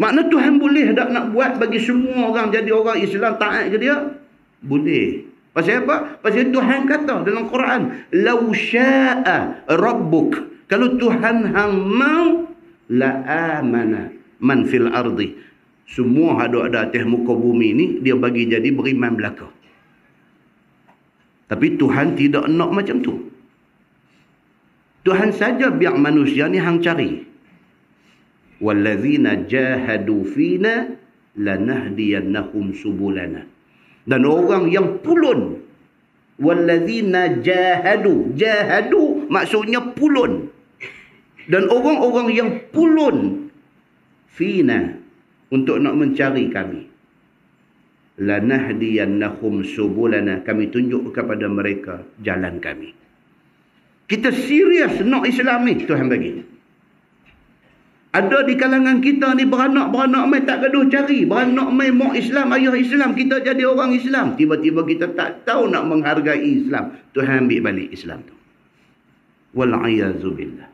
Makna Tuhan boleh tak nak buat bagi semua orang jadi orang Islam taat ke dia? Boleh. Pasal apa? Pasal Tuhan kata dalam Quran, law syaa rabbuk. Kalau Tuhan hang mau la amana man fil ardi. Semua ada atas muka bumi ni dia bagi jadi beriman belaka. Tapi Tuhan tidak nak macam tu. Tuhan saja biar manusia ni hang cari. Wallazina jahadu fina lanahdiyannahum subulana. Dan orang yang pulun. Wallazina jahadu. Jahadu maksudnya pulun. Dan orang-orang yang pulun fina untuk nak mencari kami, lanahdiyannahum subulana, kami tunjuk kepada mereka jalan kami. Kita serius nak Islam ni, Tuhan bagi. Ada di kalangan kita ni beranak mai tak gaduh cari, beranak mai mak Islam, ayah Islam, kita jadi orang Islam, tiba-tiba kita tak tahu nak menghargai Islam. Tuhan ambil balik Islam tu. Wal a'yazu billah.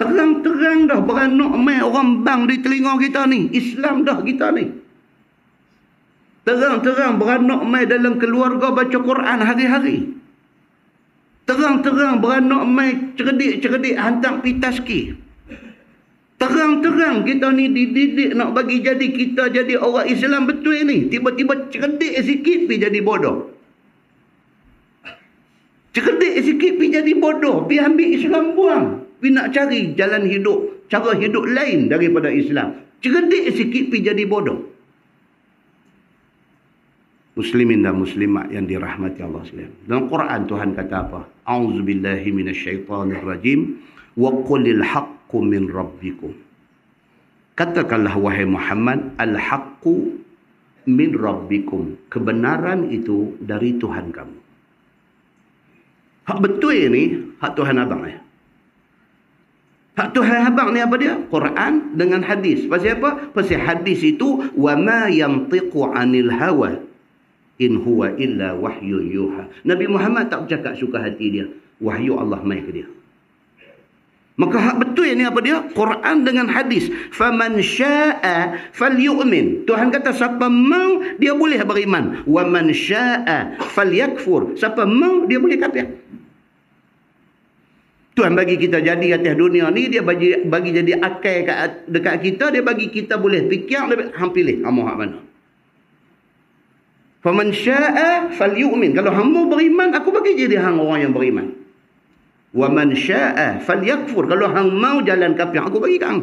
Terang-terang dah beranak mai orang bang di telinga kita ni. Islam dah kita ni. Terang-terang beranak mai dalam keluarga baca Quran hari-hari. Terang-terang beranak mai cerdik-cerdik hantar pi taski. Terang-terang kita ni dididik nak bagi jadi kita jadi orang Islam betul ni. Tiba-tiba cerdik sikit pi jadi bodoh. Cerdik sikit pi jadi bodoh. Pi ambil Islam buang. Pi nak cari jalan hidup, cara hidup lain daripada Islam. Cerdik sikit pi jadi bodoh. Muslimin dan muslimat yang dirahmati Allah sekalian. Dalam Quran Tuhan kata apa? A'udzubillahi minasyaitonirrajim. Wa qulil haqqu min rabbikum. Katakanlah wahai Muhammad, al-haqqu min rabbikum. Kebenaran itu dari Tuhan kamu. Hak betul ni, hak Tuhan abang ya. Hak Tuhan abang ni apa dia? Quran dengan hadis. Pasal apa? Pasal hadis itu wa ma yantiqu 'anil hawa in huwa illa wahyu yuha. Nabi Muhammad tak bercakap suka hati dia. Wahyu Allah mai ke dia. Maka hak betul ni apa dia? Quran dengan hadis. Faman syaa'a falyu'min. Tuhan kata siapa mau dia boleh beriman. Wa man syaa'a falyakfur. Siapa mau dia boleh kafir. Tuhan bagi kita jadi atas dunia ni, dia bagi jadi akal dekat kita, dia bagi kita boleh fikir, hang pilih hang mau hak mana. Faman syaa'a falyu'min. Kalau hang mau beriman, aku bagi jadi hang orang yang beriman. Wa man syaa'a falyakfur. Kalau hang mau jalan kafir, aku bagi kat hang.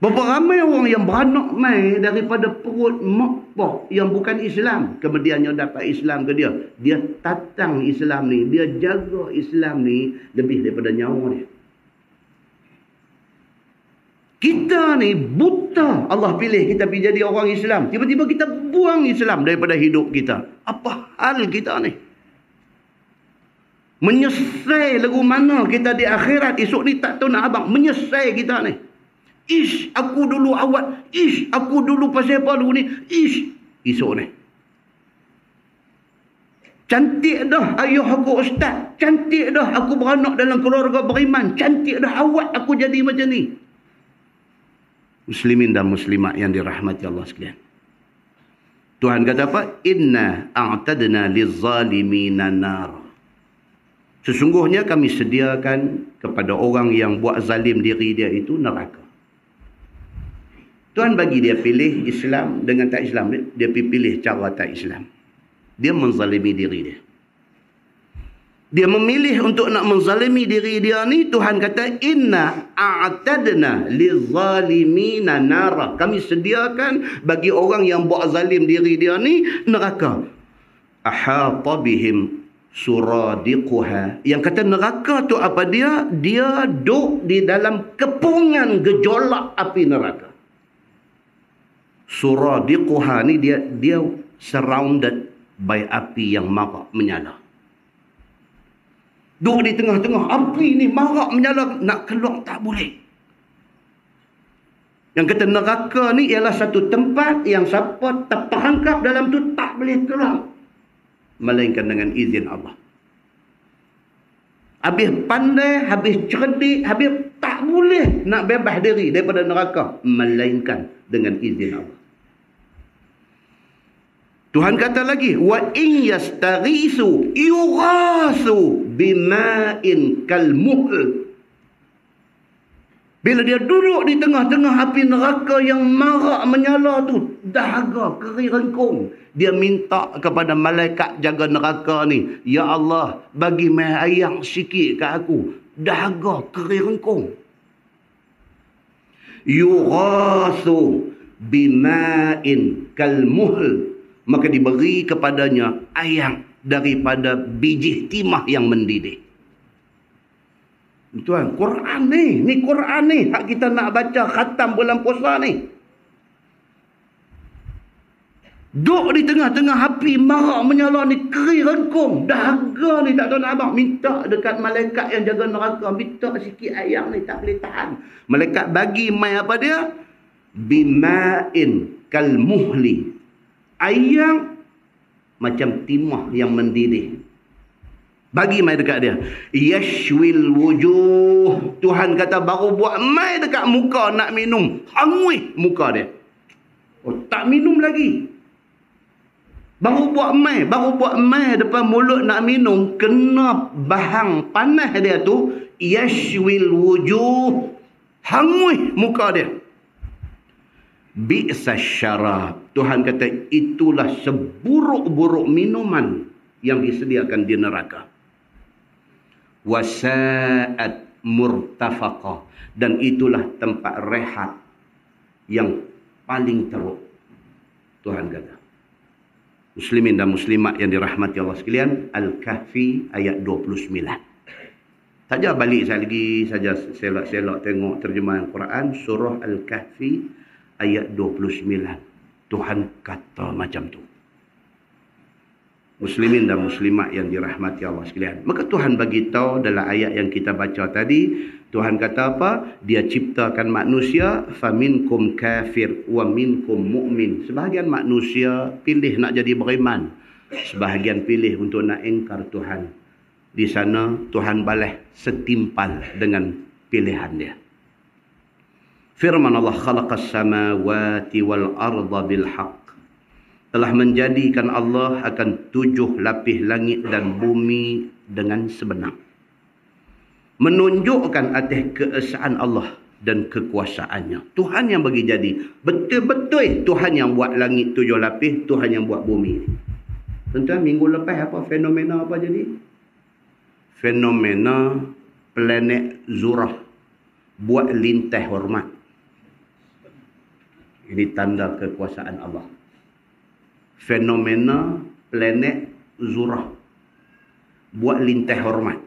Berapa ramai orang yang beranak mai daripada perut mak pak yang bukan Islam, kemudiannya dapat Islam ke dia. Dia tatang Islam ni, dia jaga Islam ni lebih daripada nyawa dia. Kita ni buta. Allah pilih kita pergi jadi orang Islam. Tiba-tiba kita buang Islam daripada hidup kita. Apa hal kita ni? Menyesal lagu mana kita di akhirat esok ni tak tahu nak abang. Menyesal kita ni. Ish, aku dulu awak. Ish, aku dulu pasal apa dulu ni. Ish, esok ni. Cantik dah ayah aku ustaz. Cantik dah aku beranak dalam keluarga beriman. Cantik dah awak aku jadi macam ni. Muslimin dan muslimat yang dirahmati Allah sekalian. Tuhan kata apa? Inna a'tadna lizzalimina nar. Sesungguhnya kami sediakan kepada orang yang buat zalim diri dia itu neraka. Tuhan bagi dia pilih Islam dengan tak Islam. Dia pilih cara tak Islam. Dia menzalimi diri dia. Dia memilih untuk nak menzalimi diri dia ni. Tuhan kata, inna a'tadna lizalimina nara. Kami sediakan bagi orang yang buat zalim diri dia ni neraka. Ahata bihim suradiquha. Yang kata neraka tu apa dia? Dia duduk di dalam kepungan gejolak api neraka. Suradiquha ni dia surrounded by api yang marak menyala. Duduk di tengah-tengah api ni marak menyala, nak keluar tak boleh. Yang kata neraka ni ialah satu tempat yang siapa terperangkap dalam tu tak boleh keluar melainkan dengan izin Allah. Habis pandai, habis cerdik, habis tak boleh nak bebas diri daripada neraka melainkan dengan izin Allah. Tuhan kata lagi, wa in yastaghisu yughasu bima'in kalmuhl. Bila dia duduk di tengah-tengah api neraka yang marak menyala tu, dahaga kering rengkung, dia minta kepada malaikat jaga neraka ni, ya Allah, bagi mai ayam sikit kat aku, dahaga kering rengkung. Yughasu bima'in kalmuhl. Maka diberi kepadanya ayam daripada biji timah yang mendidih. Tuan, Quran ni. Ni Quran ni. Hak kita nak baca khatam bulan puasa ni. Duduk di tengah-tengah api marak menyala ni, kering rengkung. Dahaga ni tak tahu nak abang. Minta dekat malaikat yang jaga neraka. Minta sikit ayam ni, tak boleh tahan. Malaikat bagi mai apa dia? Bima'in kalmuhli. Ayam macam timah yang mendidih. Bagi mai dekat dia. Yashwil wujuh. Tuhan kata baru buat mai dekat muka nak minum. Hangui muka dia. Oh, tak minum lagi. Baru buat mai depan mulut nak minum. Kena bahang panas dia tu. Yashwil wujuh. Hangui muka dia. Bi'sa syarab. Tuhan kata itulah seburuk-buruk minuman yang disediakan di neraka. Wasa'at murtafaqah. Dan itulah tempat rehat yang paling teruk. Tuhan kata. Muslimin dan muslimat yang dirahmati Allah sekalian, Al-Kahfi ayat 29. Saja balik saya lagi, saja selok-selok tengok terjemahan Quran, surah Al-Kahfi ayat 29. Tuhan kata macam tu. Muslimin dan muslimat yang dirahmati Allah sekalian. Maka Tuhan bagi tahu dalam ayat yang kita baca tadi, Tuhan kata apa? Dia ciptakan manusia, faminkum kafir wa minkum mu'min. Sebahagian manusia pilih nak jadi beriman, sebahagian pilih untuk nak ingkar Tuhan. Di sana Tuhan balas setimpal dengan pilihan dia. Firman Allah, khalaqas samawati wal arda bil haqq. Telah menjadikan Allah akan 7 lapis langit dan bumi dengan sebenar. Menunjukkan atas keesaan Allah dan kekuasaannya. Tuhan yang bagi jadi. Betul-betul Tuhan yang buat langit 7 lapis, Tuhan yang buat bumi. Tuan-tuan, minggu lepas apa fenomena apa jadi? Fenomena planet Zurah buat lintah hormat. Ini tanda kekuasaan Allah. Fenomena planet Zurah buat lintah hormat.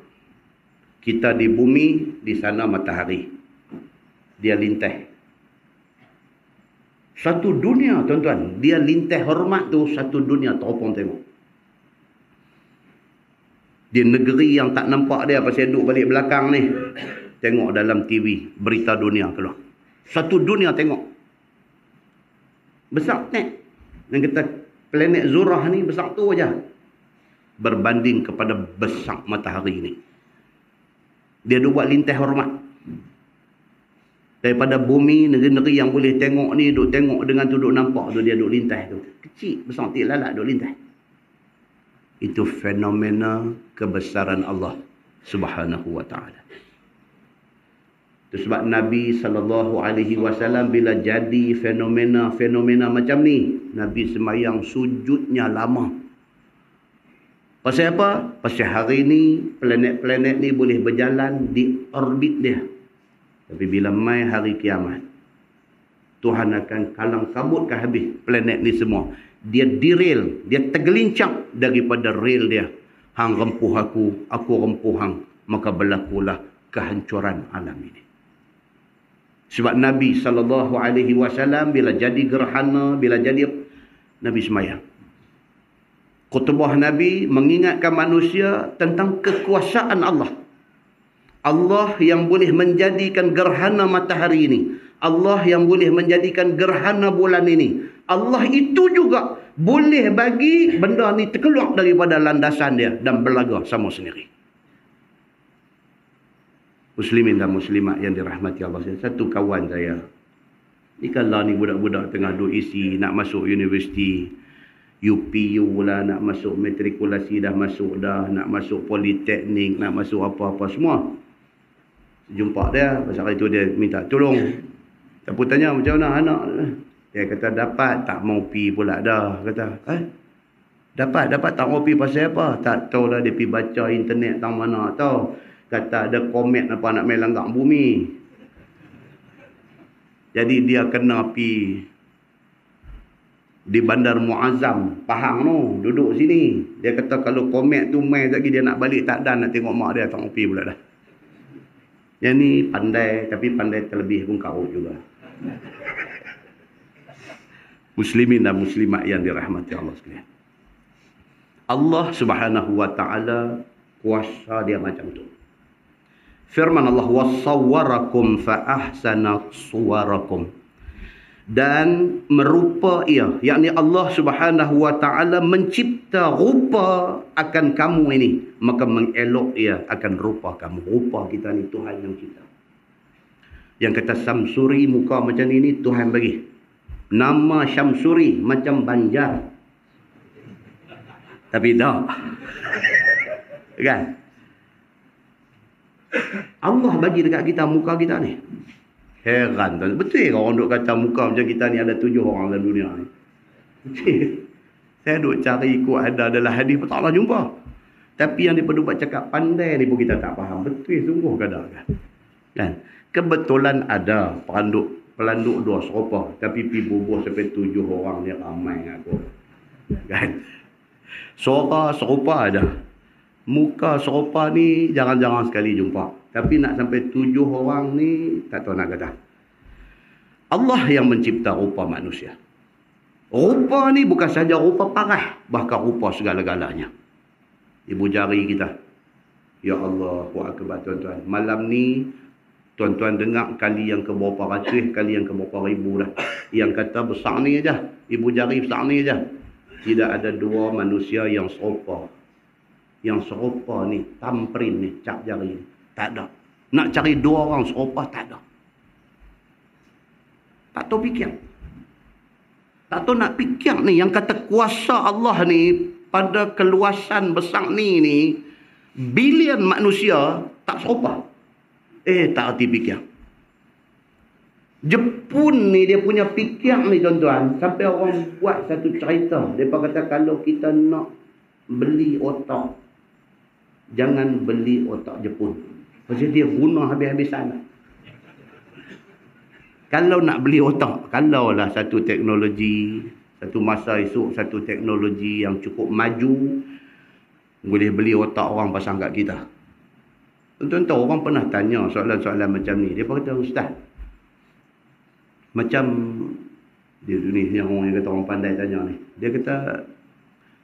Kita di bumi, di sana matahari. Dia lintah. Satu dunia, tuan-tuan. Dia lintah hormat tu, satu dunia teropong tengok. Di negeri yang tak nampak dia, pasal duduk balik belakang ni, tengok dalam TV, berita dunia keluar. Satu dunia tengok. Besar ni. Yang kata planet Zurah ni besar tu aja. Berbanding kepada besar matahari ni. Dia buat lintah hormat. Daripada bumi, negeri-negeri yang boleh tengok ni, duk tengok dengan tu, duk nampak tu, dia duk lintas tu. Kecil, besar tik lalat duk lintas. Itu fenomena kebesaran Allah Subhanahu wa ta'ala. Itu sebab Nabi SAW bila jadi fenomena macam ni, Nabi semayang sujudnya lama. Pasal apa? Pasal hari ni planet-planet ni boleh berjalan di orbit dia. Tapi bila mai hari kiamat, Tuhan akan kalang kabutkan habis planet ni semua. Dia derail, dia tergelincang daripada rail dia. Hang rempuh aku rempuh hang, maka berlakulah kehancuran alam ini. Sebab Nabi SAW bila jadi gerhana, bila jadi Nabi semayang. Khutbah Nabi mengingatkan manusia tentang kekuasaan Allah. Allah yang boleh menjadikan gerhana matahari ini. Allah yang boleh menjadikan gerhana bulan ini. Allah itu juga boleh bagi benda ni terkeluar daripada landasan dia dan berlaga sama sendiri. Muslimin dan muslimat yang dirahmati Allah. Satu kawan saya, ni kalau ni budak-budak tengah duk isi nak masuk universiti, UPU lah, nak masuk matrikulasi dah masuk dah, nak masuk politeknik, nak masuk apa-apa semua. Jumpa dia, pasal itu dia minta tolong. Aku tanya macam mana anak? Dia kata dapat, tak mau pi pula dah. Kata, dapat tak mau pi pasal apa? Tak tahu dah, dia pi baca internet tang mana tahu. Kata ada komen apa nak main langgar bumi. Jadi dia kena pi di Bandar Muazzam, Pahang tu, duduk sini. Dia kata kalau komet tu main lagi dia nak balik tak dan nak tengok mak dia, tak mau pi pula dah. Yang ni pandai, tapi pandai terlebih pun kau juga. Muslimin dan muslimat yang dirahmati Allah sekalian. Allah Subhanahu wa ta'ala kuasa dia macam tu. Firman Allah, wasawwarakum fa ahsana suwarakum. Dan merupa ia, yakni Allah Subhanahu wa ta'ala mencipta rupa akan kamu ini, maka mengelok ia akan rupa kamu. Rupa kita ni Tuhan yang cipta. Yang kata Syamsuri muka macam ini Tuhan bagi. Nama Syamsuri macam Banjar, tapi dah kan Allah bagi dekat kita muka kita ni. Heran tuan. Betul ke orang duk kata muka macam kita ni ada 7 orang dalam dunia ni? Betul. Saya duk cari ikut ada adalah hadis pun taklah jumpa. Tapi yang dia buat cakap pandai ni pun kita tak faham. Betul sungguh kadang kan. Kebetulan ada pelanduk 2 serupa. Tapi pi bubuh sampai 7 orang dia ramai aku. Kan. Suara serupa ada. Muka serupa ni jarang-jarang sekali jumpa. Tapi nak sampai 7 orang ni tak tahu nak kata. Allah yang mencipta rupa manusia. Rupa ni bukan saja rupa parah, bahkan rupa segala-galanya. Ibu jari kita. Ya Allah, Allahu Akbar tuan-tuan. Malam ni tuan-tuan dengar kali yang ke berapa ratus, kali yang ke berapa ribu dah. Yang kata besar ni aja, ibu jari besar ni aja. Tidak ada 2 manusia yang serupa. Yang serupa ni, tamprin ni, cap jari ni. Tak ada. Nak cari 2 orang serupa, tak ada. Tak tahu fikir. Tak tahu nak fikir ni. Yang kata kuasa Allah ni, pada keluasan besar ni, bilion manusia, tak serupa. Tak erti fikir. Jepun ni, dia punya fikir ni tuan-tuan. Sampai orang buat satu cerita. Dia kata kalau kita nak beli otak, jangan beli otak Jepun. Pasal dia bunuh habis-habisan. Kalau nak beli otak, kalaulah satu teknologi, satu masa esok, satu teknologi yang cukup maju, boleh beli otak orang pasang kat kita. Tuan-tuan tahu, orang pernah tanya soalan-soalan macam ni. Dia kata, Ustaz, macam dia ni yang orang yang kata orang pandai tanya ni. Dia kata,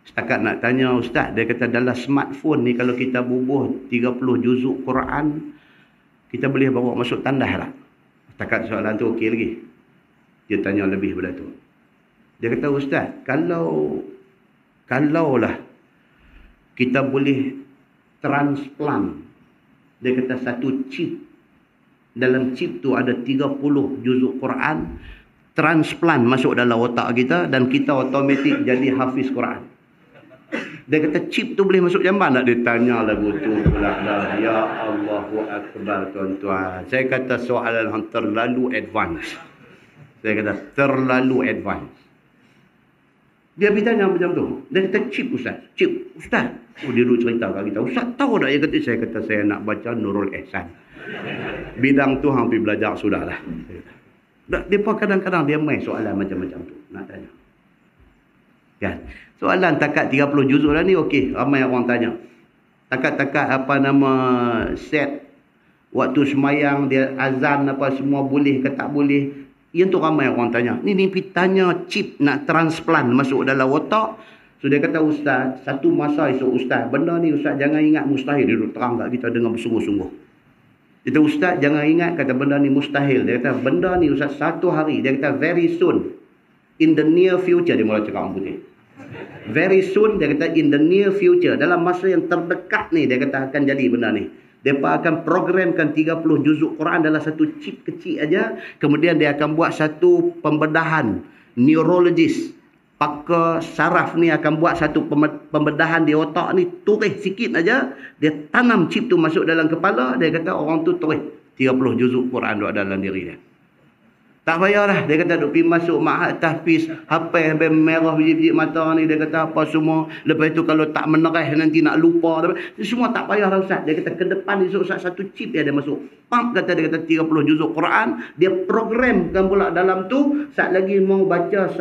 setakat nak tanya Ustaz, dia kata dalam smartphone ni kalau kita bubuh 30 juzuk Quran, kita boleh bawa masuk tandas lah. Setakat soalan tu okey lagi. Dia tanya lebih daripada tu. Dia kata, Ustaz, kalaulah kita boleh transplant, dia kata satu chip Dalam chip tu ada 30 juzuk Quran, transplant masuk dalam otak kita dan kita automatik jadi hafiz Quran. Dia kata chip tu boleh masuk jamban tak? Dia tanya lagu tu pula dah. Ya Allahu Akbar tuan-tuan. Saya kata soalan yang terlalu advance. Saya kata terlalu advance. Dia bertanya macam tu. Dia kata chip Ustaz. Chip Ustaz. Oh, dia duduk cerita kat kita. Ustaz tahu tak? Saya kata saya nak baca Nurul Ihsan. Bidang tu hampir belajar sudah lah. Dia pun kadang-kadang dia main soalan macam-macam tu. Nak tanya. Kan? Soalan takat 30 juzuk dah ni okey, ramai orang tanya. Takat-takat apa nama set waktu semayang dia azan apa semua boleh ke tak boleh. Yang tu ramai orang tanya. Ni tanya chip nak transplant masuk dalam otak. So dia kata Ustaz, satu masa esok Ustaz, benda ni Ustaz jangan ingat mustahil. Dia duduk terang kat kita dengan bersungguh-sungguh. Dia kata Ustaz jangan ingat kata benda ni mustahil. Dia kata benda ni Ustaz satu hari. Dia kata very soon. In the near future. Dia mula cakap orang putih. Very soon, dia kata in the near future, dalam masa yang terdekat ni, dia kata akan jadi benda ni. Mereka akan programkan 30 juzuk Quran dalam satu chip kecil aja. Kemudian dia akan buat satu pembedahan. Neurologist, pakar saraf ni akan buat satu pembedahan di otak ni. Turis sikit aja. Dia tanam chip tu masuk dalam kepala. Dia kata orang tu turis 30 juzuk Quran dalam diri dia. Tak payahlah. Dia kata duk pergi masuk ma'had tahfiz. Hafal sampai merah biji-biji mata ni. Dia kata apa semua. Lepas tu kalau tak menerah nanti nak lupa. Semua tak payahlah Ustaz. Dia kata ke depan esok Ustaz satu chip dia masuk. Pump kata dia kata 30 juzuk Quran. Dia programkan pula dalam tu. Saat lagi mau baca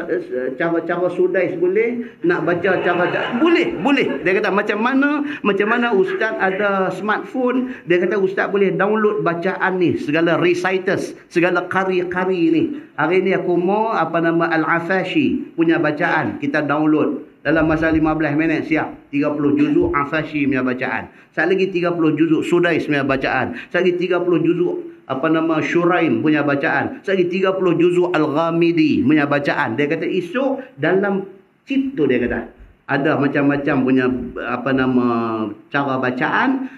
cara-cara sudais boleh. Nak baca cara boleh. Boleh. Dia kata macam mana Ustaz ada smartphone. Dia kata Ustaz boleh download bacaan ni. Segala reciters. Segala kari-kari ni. Hari ni aku mau Al-Afashi punya bacaan. Kita download. Dalam masa 15 minit siap. 30 juzuk Afashi punya bacaan. Saat lagi 30 juzuk Sudais punya bacaan. Saat lagi 30 juzuk Syuraim punya bacaan. Saat lagi 30 juzuk Al-Ghamidi punya bacaan. Dia kata esok dalam chip tu dia kata ada macam-macam punya cara bacaan.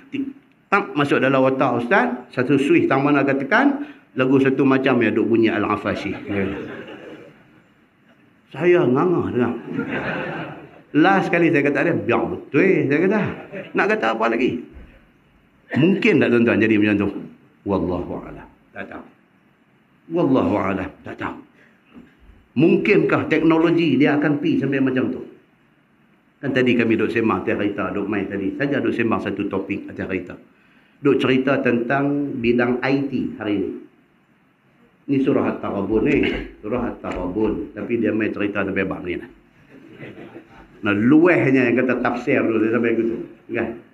Masuk dalam otak Ustaz. Satu switch tang mana akan tekan. Lagu satu macam yang duk bunyi Al-Afashi. Saya ngangah dengar. Last kali saya kata dia, biar betul saya kata. Nak kata apa lagi? Mungkin tak tuan-tuan jadi macam tu? Wallahu'alam. Tak tahu. Wallahu'alam. Tak tahu. Mungkinkah teknologi dia akan pergi sampai macam tu? Kan tadi kami duk sembang atas kereta, duk main tadi. Saja duk sembang satu topik atas kereta. Duk cerita tentang bidang IT hari ini. Ni surah At-Taghabun ni. Surah At-Taghabun. Tapi dia main cerita sampai bab ni. Nah, luahnya yang kata tafsir dulu sampai gitu. Kan?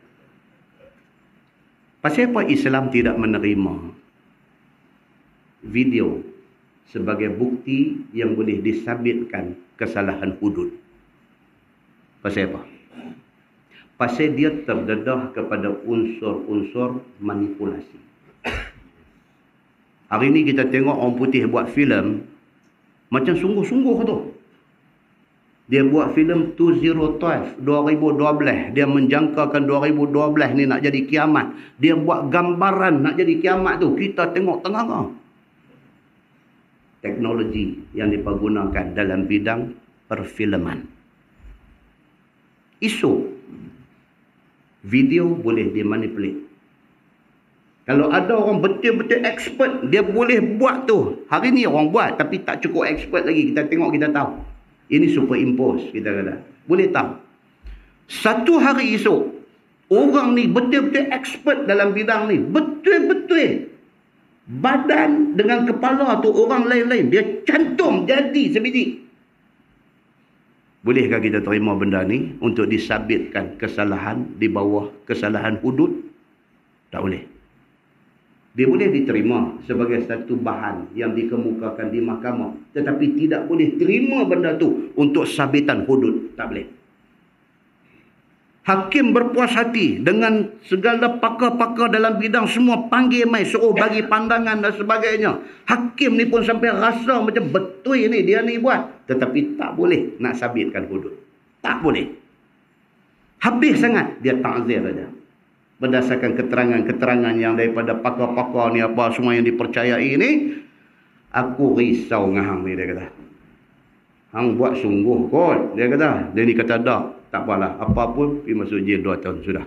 Pasal apa Islam tidak menerima video sebagai bukti yang boleh disabitkan kesalahan hudud? Pasal apa? Pasal dia terdedah kepada unsur-unsur manipulasi. Hari ni kita tengok orang putih buat filem macam sungguh-sungguh tu. Dia buat filem 2012, dia menjangkakan 2012 ni nak jadi kiamat. Dia buat gambaran nak jadi kiamat tu. Kita tengok tengah-tengah. Teknologi yang dipergunakan dalam bidang perfilman. Isu video boleh dimanipulate. Kalau ada orang betul-betul expert, dia boleh buat tu. Hari ni orang buat tapi tak cukup expert lagi. Kita tengok, kita tahu. Ini superimpose, kita kata. Boleh tahu. Satu hari esok, orang ni betul-betul expert dalam bidang ni. Betul-betul. Badan dengan kepala tu orang lain-lain. Dia cantum jadi sebiji. Bolehkah kita terima benda ni untuk disabitkan kesalahan di bawah kesalahan hudud? Tak boleh. Dia boleh diterima sebagai satu bahan yang dikemukakan di mahkamah. Tetapi tidak boleh terima benda tu untuk sabitan hudud. Tak boleh. Hakim berpuas hati dengan segala pakar-pakar dalam bidang semua panggil mai, suruh bagi pandangan dan sebagainya. Hakim ni pun sampai rasa macam betul ni dia ni buat. Tetapi tak boleh nak sabitkan hudud. Tak boleh. Habis sangat dia ta'zir saja. berdasarkan keterangan-keterangan yang daripada pakar-pakar ni apa semua yang dipercayai ni, aku risau dengan hang ni, dia kata. Hang buat sungguh kot, dia kata. Dia ni kata tak apalah, apa pun pergi masuk jail 2 tahun sudah.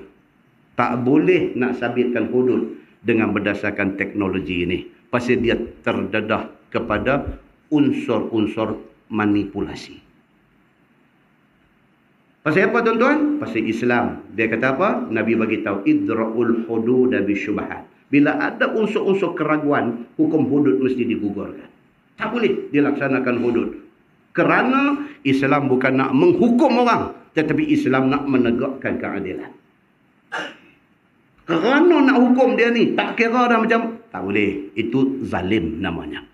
Tak boleh nak sabitkan hudud dengan berdasarkan teknologi ini. Pasal dia terdedah kepada unsur-unsur manipulasi. Pasal apa tuan-tuan? Pasal Islam. Dia kata apa? Nabi bagi tahu idra'ul hudud bisyubhat. Bila ada unsur-unsur keraguan, hukum hudud mesti digugurkan. Tak boleh dilaksanakan hudud. Kerana Islam bukan nak menghukum orang, tetapi Islam nak menegakkan keadilan. Kerana nak hukum dia ni, tak kira dah macam, tak boleh. Itu zalim namanya.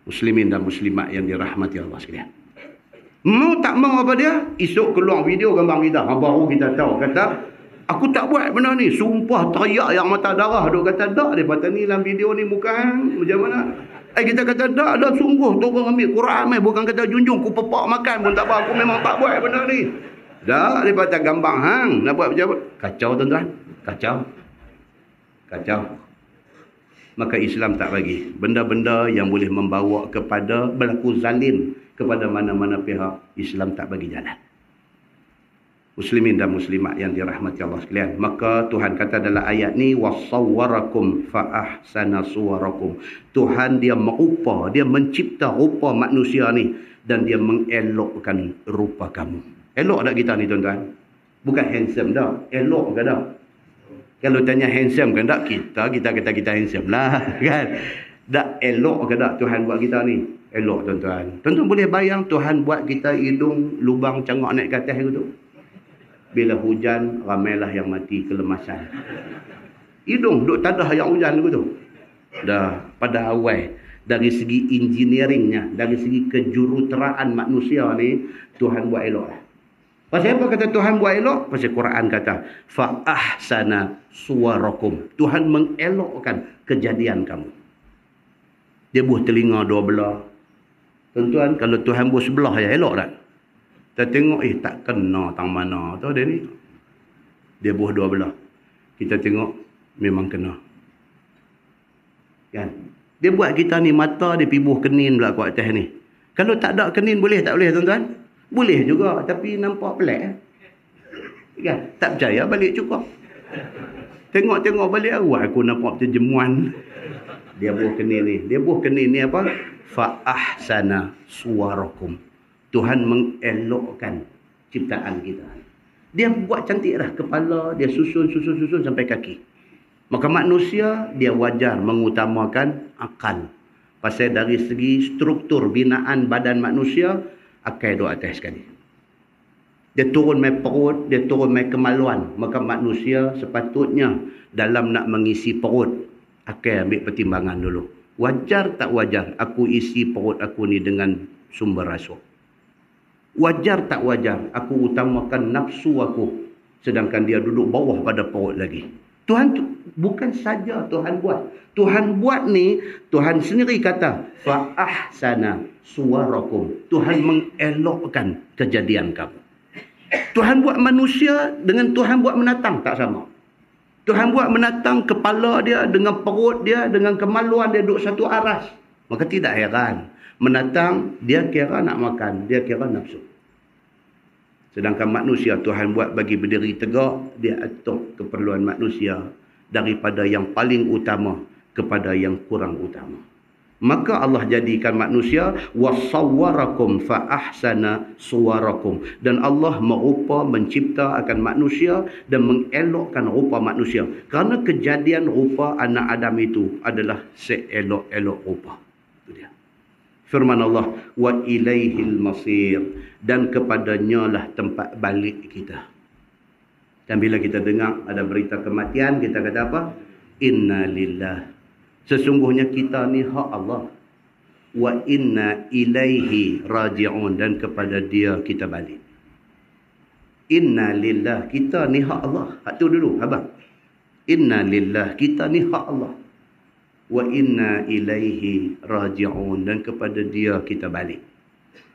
Muslimin dan muslimat yang dirahmati Allah sekalian. Mau tak mau apa dia? Esok keluar video gambar kita. Baru kita tahu. Kata, aku tak buat benda ni. Sumpah teriak yang mata darah. Dia kata, tak. Dia kata ni dalam video ni bukan. Macam mana? Kita kata, tak. Dah sungguh. Tolong ambil Quran. Bukan kata junjung. Aku pepak makan pun tak apa. Aku memang tak buat benda ni. Dah. Dia kata gambar hang. Nak buat macam apa? Kacau tuan-tuan. Kacau. Maka Islam tak bagi. Benda-benda yang boleh membawa kepada berlaku zalim kepada mana-mana pihak, Islam tak bagi jalan. Muslimin dan muslimat yang dirahmati Allah sekalian. Maka Tuhan kata dalam ayat ni, wasawwarakum fa ahsana suwarakum. Tuhan dia merupa, dia mencipta rupa manusia ni dan dia mengelokkan rupa kamu. Elok tak kita ni tuan-tuan? Bukan handsome dah. Elok ke dah? Kalau tanya handsome kan tak? Kita kata kita handsome lah kan? Tak elok ke tak Tuhan buat kita ni? Elok tuan-tuan. Tuan-tuan boleh bayang Tuhan buat kita hidung lubang cangak naik ke atas tu. Bila hujan, ramailah yang mati kelemasan. Hidung duk tadah yang hujan tu. Dah pada awal dari segi engineeringnya, dari segi kejuruteraan manusia ni, Tuhan buat elok lah. Pasal apa kata Tuhan buat elok? Pasal Quran kata, fa ahsana suwarakum. Tuhan mengelokkan kejadian kamu. Dia buh telinga 2 belah. Tuan-tuan, kalau Tuhan buh sebelah ya elok tak? Kita tengok, tak kena tang mana tu dia ni. Dia buh 2 belah. Kita tengok, memang kena. Kan? Dia buat kita ni mata, dia pibuh kenin pula kat atas ni. Kalau tak ada kenin, boleh tak boleh tuan-tuan? Boleh juga, tapi nampak pelik. Kan? Tak percaya, balik cukup. Tengok-tengok balik, aku nampak macam jemuan. Dia buh kenin ni. Dia buh kenin ni apa? Fa ahsana suwarakum. Tuhan mengelokkan ciptaan kita. Dia buat cantik dah kepala, dia susun sampai kaki. Maka manusia dia wajar mengutamakan akal. Pasal dari segi struktur binaan badan manusia, akal duduk atas sekali. Dia turun mai perut, dia turun mai kemaluan. Maka manusia sepatutnya dalam nak mengisi perut, akal ambil pertimbangan dulu. Wajar tak wajar aku isi perut aku ni dengan sumber rasa? Wajar tak wajar aku utamakan nafsu aku sedangkan dia duduk bawah pada perut lagi? Tuhan bukan saja Tuhan buat. Tuhan buat ni, Tuhan sendiri kata, fa ahsana suwarakum. Tuhan mengelokkan kejadian kamu. Tuhan buat manusia dengan Tuhan buat menatang tak sama. Tuhan buat menatang kepala dia dengan perut dia, dengan kemaluan dia duduk satu aras. Maka tidak heran. Menatang, dia kira nak makan, dia kira nafsu. Sedangkan manusia Tuhan buat bagi berdiri tegak, dia atur keperluan manusia daripada yang paling utama kepada yang kurang utama. Maka Allah jadikan manusia wasawwarakum fa ahsana suwarakum, dan Allah merupa mencipta akan manusia dan mengelokkan rupa manusia. Kerana kejadian rupa anak Adam itu adalah seelok-elok rupa. Itu dia. Firman Allah, wa ilaihil masir, dan kepadanya lah tempat balik kita. Dan bila kita dengar ada berita kematian, kita kata apa? Inna lillah. Sesungguhnya kita ni hak Allah. Wa inna ilaihi raji'un, dan kepada dia kita balik. Inna lillah, kita ni hak Allah. Hak tu dulu, abang. Inna lillah, kita ni hak Allah. Wa inna ilaihi raji'un, dan kepada dia kita balik.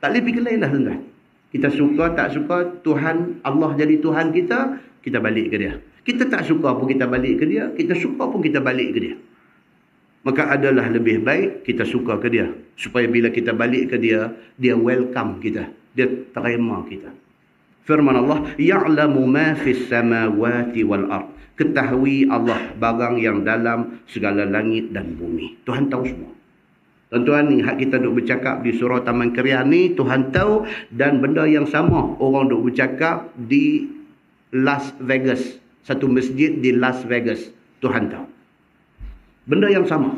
Tak boleh fikir lain dah tuan-tuan. Kita suka tak suka, Tuhan Allah jadi Tuhan kita, kita balik ke dia. Kita tak suka pun kita balik ke dia, kita suka pun kita balik ke dia. Maka adalah lebih baik kita suka ke dia, supaya bila kita balik ke dia, dia welcome kita, dia terima kita. Firman Allah, ya'lamu ma fis samawati wal ard. Ketahui Allah barang yang dalam segala langit dan bumi. Tuhan tahu semua. Tuan-tuan, ni hak kita duk bercakap di surah Taman Krian ni, Tuhan tahu. Dan benda yang sama orang duk bercakap di Las Vegas, satu masjid di Las Vegas, Tuhan tahu. Benda yang sama.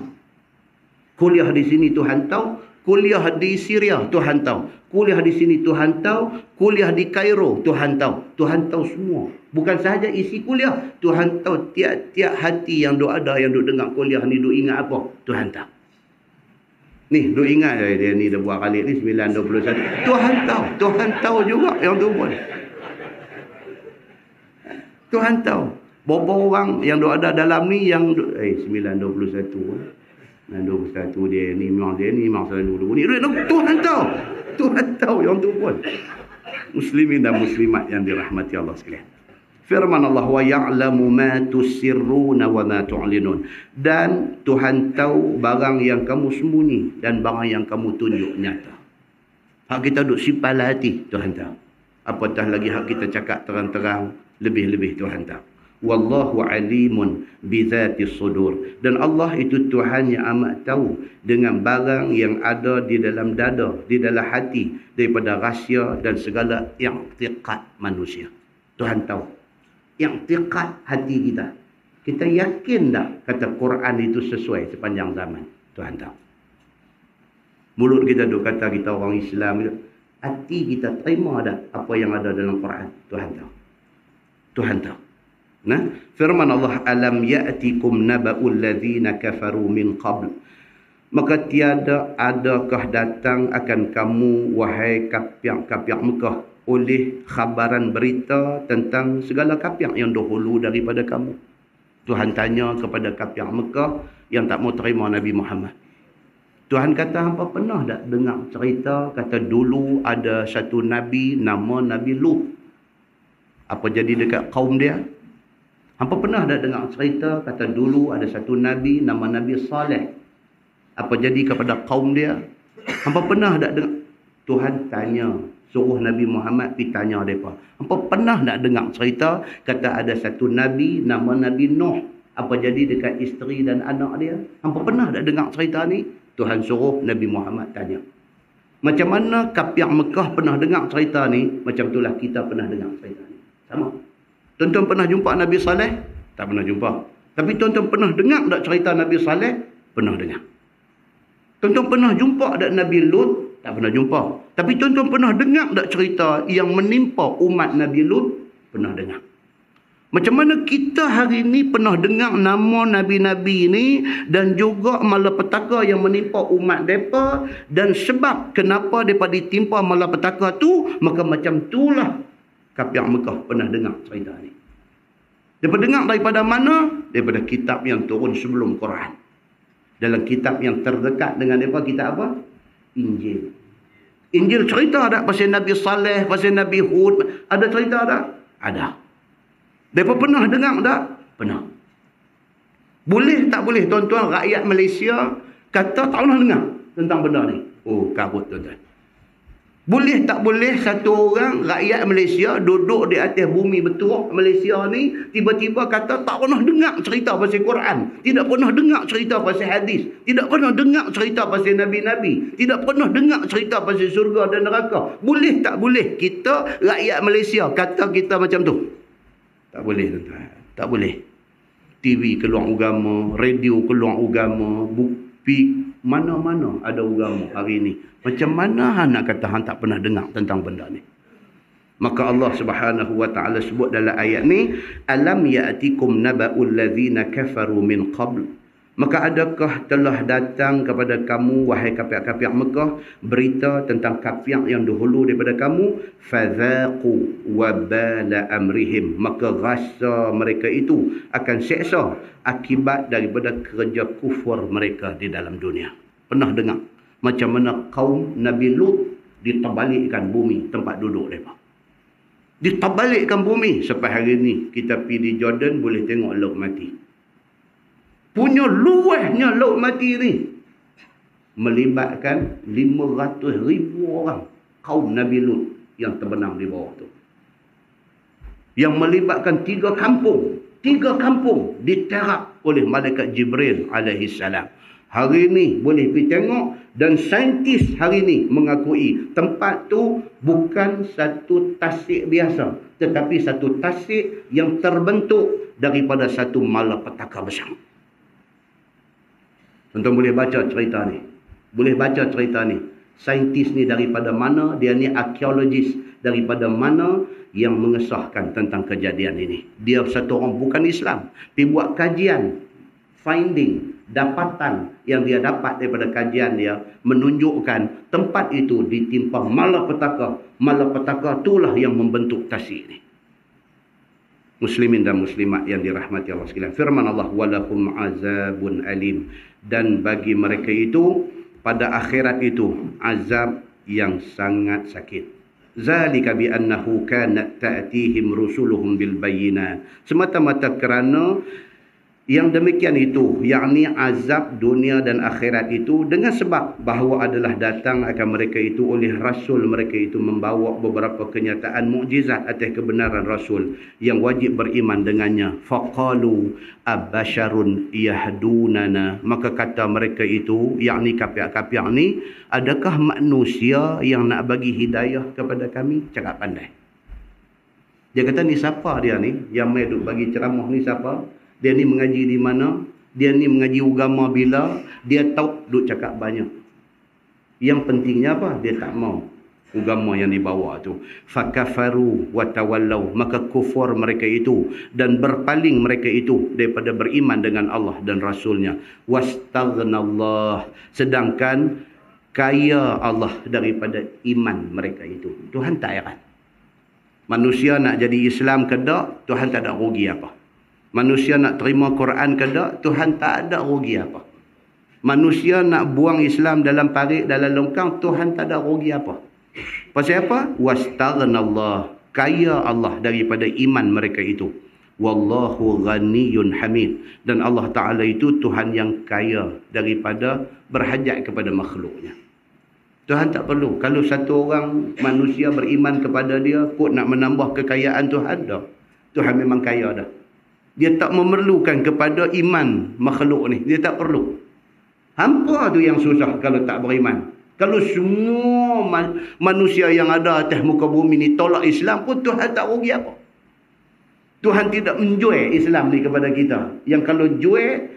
Kuliah di sini Tuhan tahu, kuliah di Syria Tuhan tahu, kuliah di sini Tuhan tahu, kuliah di Kairo Tuhan tahu. Tuhan tahu semua. Bukan sahaja isi kuliah, Tuhan tahu tiap-tiap hati yang duk ada, yang duk dengar kuliah ni duk ingat apa, Tuhan tahu. Ni, duk ingat dia ni dah buat kali ni 9.21. Tuhan tahu juga yang tu pun. Tuhan tahu. Berapa orang yang duk ada dalam ni yang 9.21. 9.21 dia ni memang selalu dulu ni. Tuhan tahu. Tuhan tahu yang tu pun. Muslimin dan muslimat yang dirahmati Allah sekalian. Firman Allah, wa ya'lamu ma tusirruna wa ma tu'linun. Dan Tuhan tahu barang yang kamu sembunyi dan barang yang kamu tunjuk nyata. Hak kita duk simpan hati, Tuhan tahu. Apatah lagi hak kita cakap terang-terang, lebih-lebih Tuhan tahu. Wallahu alimun bizati sudur. Dan Allah itu Tuhan yang amat tahu dengan barang yang ada di dalam dada, di dalam hati, daripada rahsia dan segala i'tiqad manusia. Tuhan tahu. I'tiqad hati kita. Kita yakin tak kata Quran itu sesuai sepanjang zaman? Tuhan tahu. Mulut kita duk kata kita orang Islam, hati kita terima tak apa yang ada dalam Quran? Tuhan tahu. Tuhan tahu. Nah, firman Allah, alam ya'tikum naba'ul ladzina kafaru min qabl. Maka tiada adakah datang akan kamu wahai kafir Mekah oleh khabaran berita tentang segala kafir yang dahulu daripada kamu. Tuhan tanya kepada kafir Mekah yang tak mau terima Nabi Muhammad. Tuhan kata, hampa pernah tak dengar cerita kata dulu ada satu Nabi nama Nabi Lut? Apa jadi dekat kaum dia? Hampa pernah tak dengar cerita kata dulu ada satu Nabi nama Nabi Saleh? Apa jadi kepada kaum dia? Hampa pernah tak dengar? Tuhan tanya, suruh Nabi Muhammad pergi tanya mereka. Hampa pernah tak dengar cerita kata ada satu Nabi nama Nabi Nuh? Apa jadi dekat isteri dan anak dia? Hampa pernah tak dengar cerita ni? Tuhan suruh Nabi Muhammad tanya. Macam mana kafir Mekah pernah dengar cerita ni, macam itulah kita pernah dengar cerita ni. Sama. Tuan-tuan pernah jumpa Nabi Saleh? Tak pernah jumpa. Tapi tuan-tuan pernah dengar tak cerita Nabi Saleh? Pernah dengar. Tuan-tuan pernah jumpa tak Nabi Lut? Tak pernah jumpa. Tapi tuan-tuan pernah dengar tak cerita yang menimpa umat Nabi Lut? Pernah dengar. Macam mana kita hari ini pernah dengar nama Nabi-Nabi ini dan juga malapetaka yang menimpa umat mereka, dan sebab kenapa mereka ditimpa malapetaka tu, maka macam itulah kafir Mekah pernah dengar cerita ni. Mereka dengar daripada mana? Daripada kitab yang turun sebelum Quran. Dalam kitab yang terdekat dengan mereka, kitab apa? Injil. Injil cerita tak pasal Nabi Saleh, pasal Nabi Hud? Ada cerita tak? Ada. Mereka pernah dengar tak? Pernah. Boleh tak boleh tuan-tuan rakyat Malaysia kata tak pernah dengar tentang benda ni? Oh, kabut tuan-tuan. Boleh tak boleh satu orang rakyat Malaysia duduk di atas bumi betul Malaysia ni tiba-tiba kata tak pernah dengar cerita pasal Quran, tidak pernah dengar cerita pasal hadis, tidak pernah dengar cerita pasal Nabi-Nabi, tidak pernah dengar cerita pasal syurga dan neraka? Boleh tak boleh kita rakyat Malaysia kata kita macam tu? Tak boleh tuan-tuan. Tak boleh. TV keluar agama, radio keluar agama, bukti mana-mana ada agama hari ini. Macam mana hang nak kata hang tak pernah dengar tentang benda ni? Maka Allah Subhanahu wa taala sebut dalam ayat ni, alam ya'tikum naba'ul ladzina kafaru min qabl. Maka adakah telah datang kepada kamu wahai kafir-kafir Mekah berita tentang kafir yang dahulu daripada kamu, fadzaqu wabala amrihim, maka rasa mereka itu akan seksa akibat daripada kerja kufur mereka di dalam dunia. Pernah dengar macam mana kaum Nabi Lut diterbalikkan bumi tempat duduk mereka? Ditabalikkan bumi. Sampai hari ni kita pergi di Jordan boleh tengok laut mati. Punya luahnya laut mati ni melibatkan 500,000 orang kaum Nabi Lut yang terbenam di bawah tu. Yang melibatkan 3 kampung. 3 kampung diterap oleh malaikat Jibril alaihi salam. Hari ni boleh pergi tengok, dan saintis hari ni mengakui tempat tu bukan satu tasik biasa, tetapi satu tasik yang terbentuk daripada satu malapetaka besar. Tuan-tuan boleh baca cerita ni. Boleh baca cerita ni. Saintis ni daripada mana? Dia ni arkeologis daripada mana yang mengesahkan tentang kejadian ini. Dia satu orang bukan Islam. Pergi buat kajian, finding, dapatan yang dia dapat daripada kajian dia menunjukkan tempat itu ditimpa malapetaka. Malapetaka itulah yang membentuk tasik ni. Muslimin dan muslimat yang dirahmati Allah sekalian. Firman Allah, walahum azabun alim. Dan bagi mereka itu pada akhirat itu azab yang sangat sakit. Zalika bi annahu kanat ta'tihim rusuluhum bil bayyinat. Semata-mata kerana yang demikian itu, yakni azab dunia dan akhirat itu dengan sebab bahawa adalah datang akan mereka itu oleh rasul mereka itu membawa beberapa kenyataan mukjizat atas kebenaran rasul yang wajib beriman dengannya. Faqalu abasharun yahdunana. Maka kata mereka itu, yakni kafir-kafir ni, adakah manusia yang nak bagi hidayah kepada kami? Cakap pandai. Dia kata, ni siapa dia ni yang mai duk bagi ceramah ni siapa? Dia ni mengaji di mana? Dia ni mengaji agama bila? Dia tahu duk cakap banyak. Yang pentingnya apa? Dia tak mau agama yang dibawa tu. Fakafaru wa tawallau. Maka kufur mereka itu dan berpaling mereka itu daripada beriman dengan Allah dan Rasulnya. Wastaghnallah. Sedangkan kaya Allah daripada iman mereka itu. Tuhan tak heran. Manusia nak jadi Islam ke tak, Tuhan tak ada rugi apa. Manusia nak terima Quran ke tak, Tuhan tak ada rugi apa. Manusia nak buang Islam dalam parit, dalam longkang, Tuhan tak ada rugi apa. Pasal apa? Wastaghnallah. Kaya Allah daripada iman mereka itu. Wallahu ghaniyyun hamid. Dan Allah Ta'ala itu Tuhan yang kaya daripada berhajat kepada makhluknya. Tuhan tak perlu. Kalau satu orang manusia beriman kepada dia, kot nak menambah kekayaan Tuhan dah. Tuhan memang kaya dah. Dia tak memerlukan kepada iman makhluk ni. Dia tak perlu. Hampa tu yang susah kalau tak beriman. Kalau semua manusia yang ada atas muka bumi ni tolak Islam pun Tuhan tak rugi apa. Tuhan tidak menjual Islam ni kepada kita. Yang kalau jual,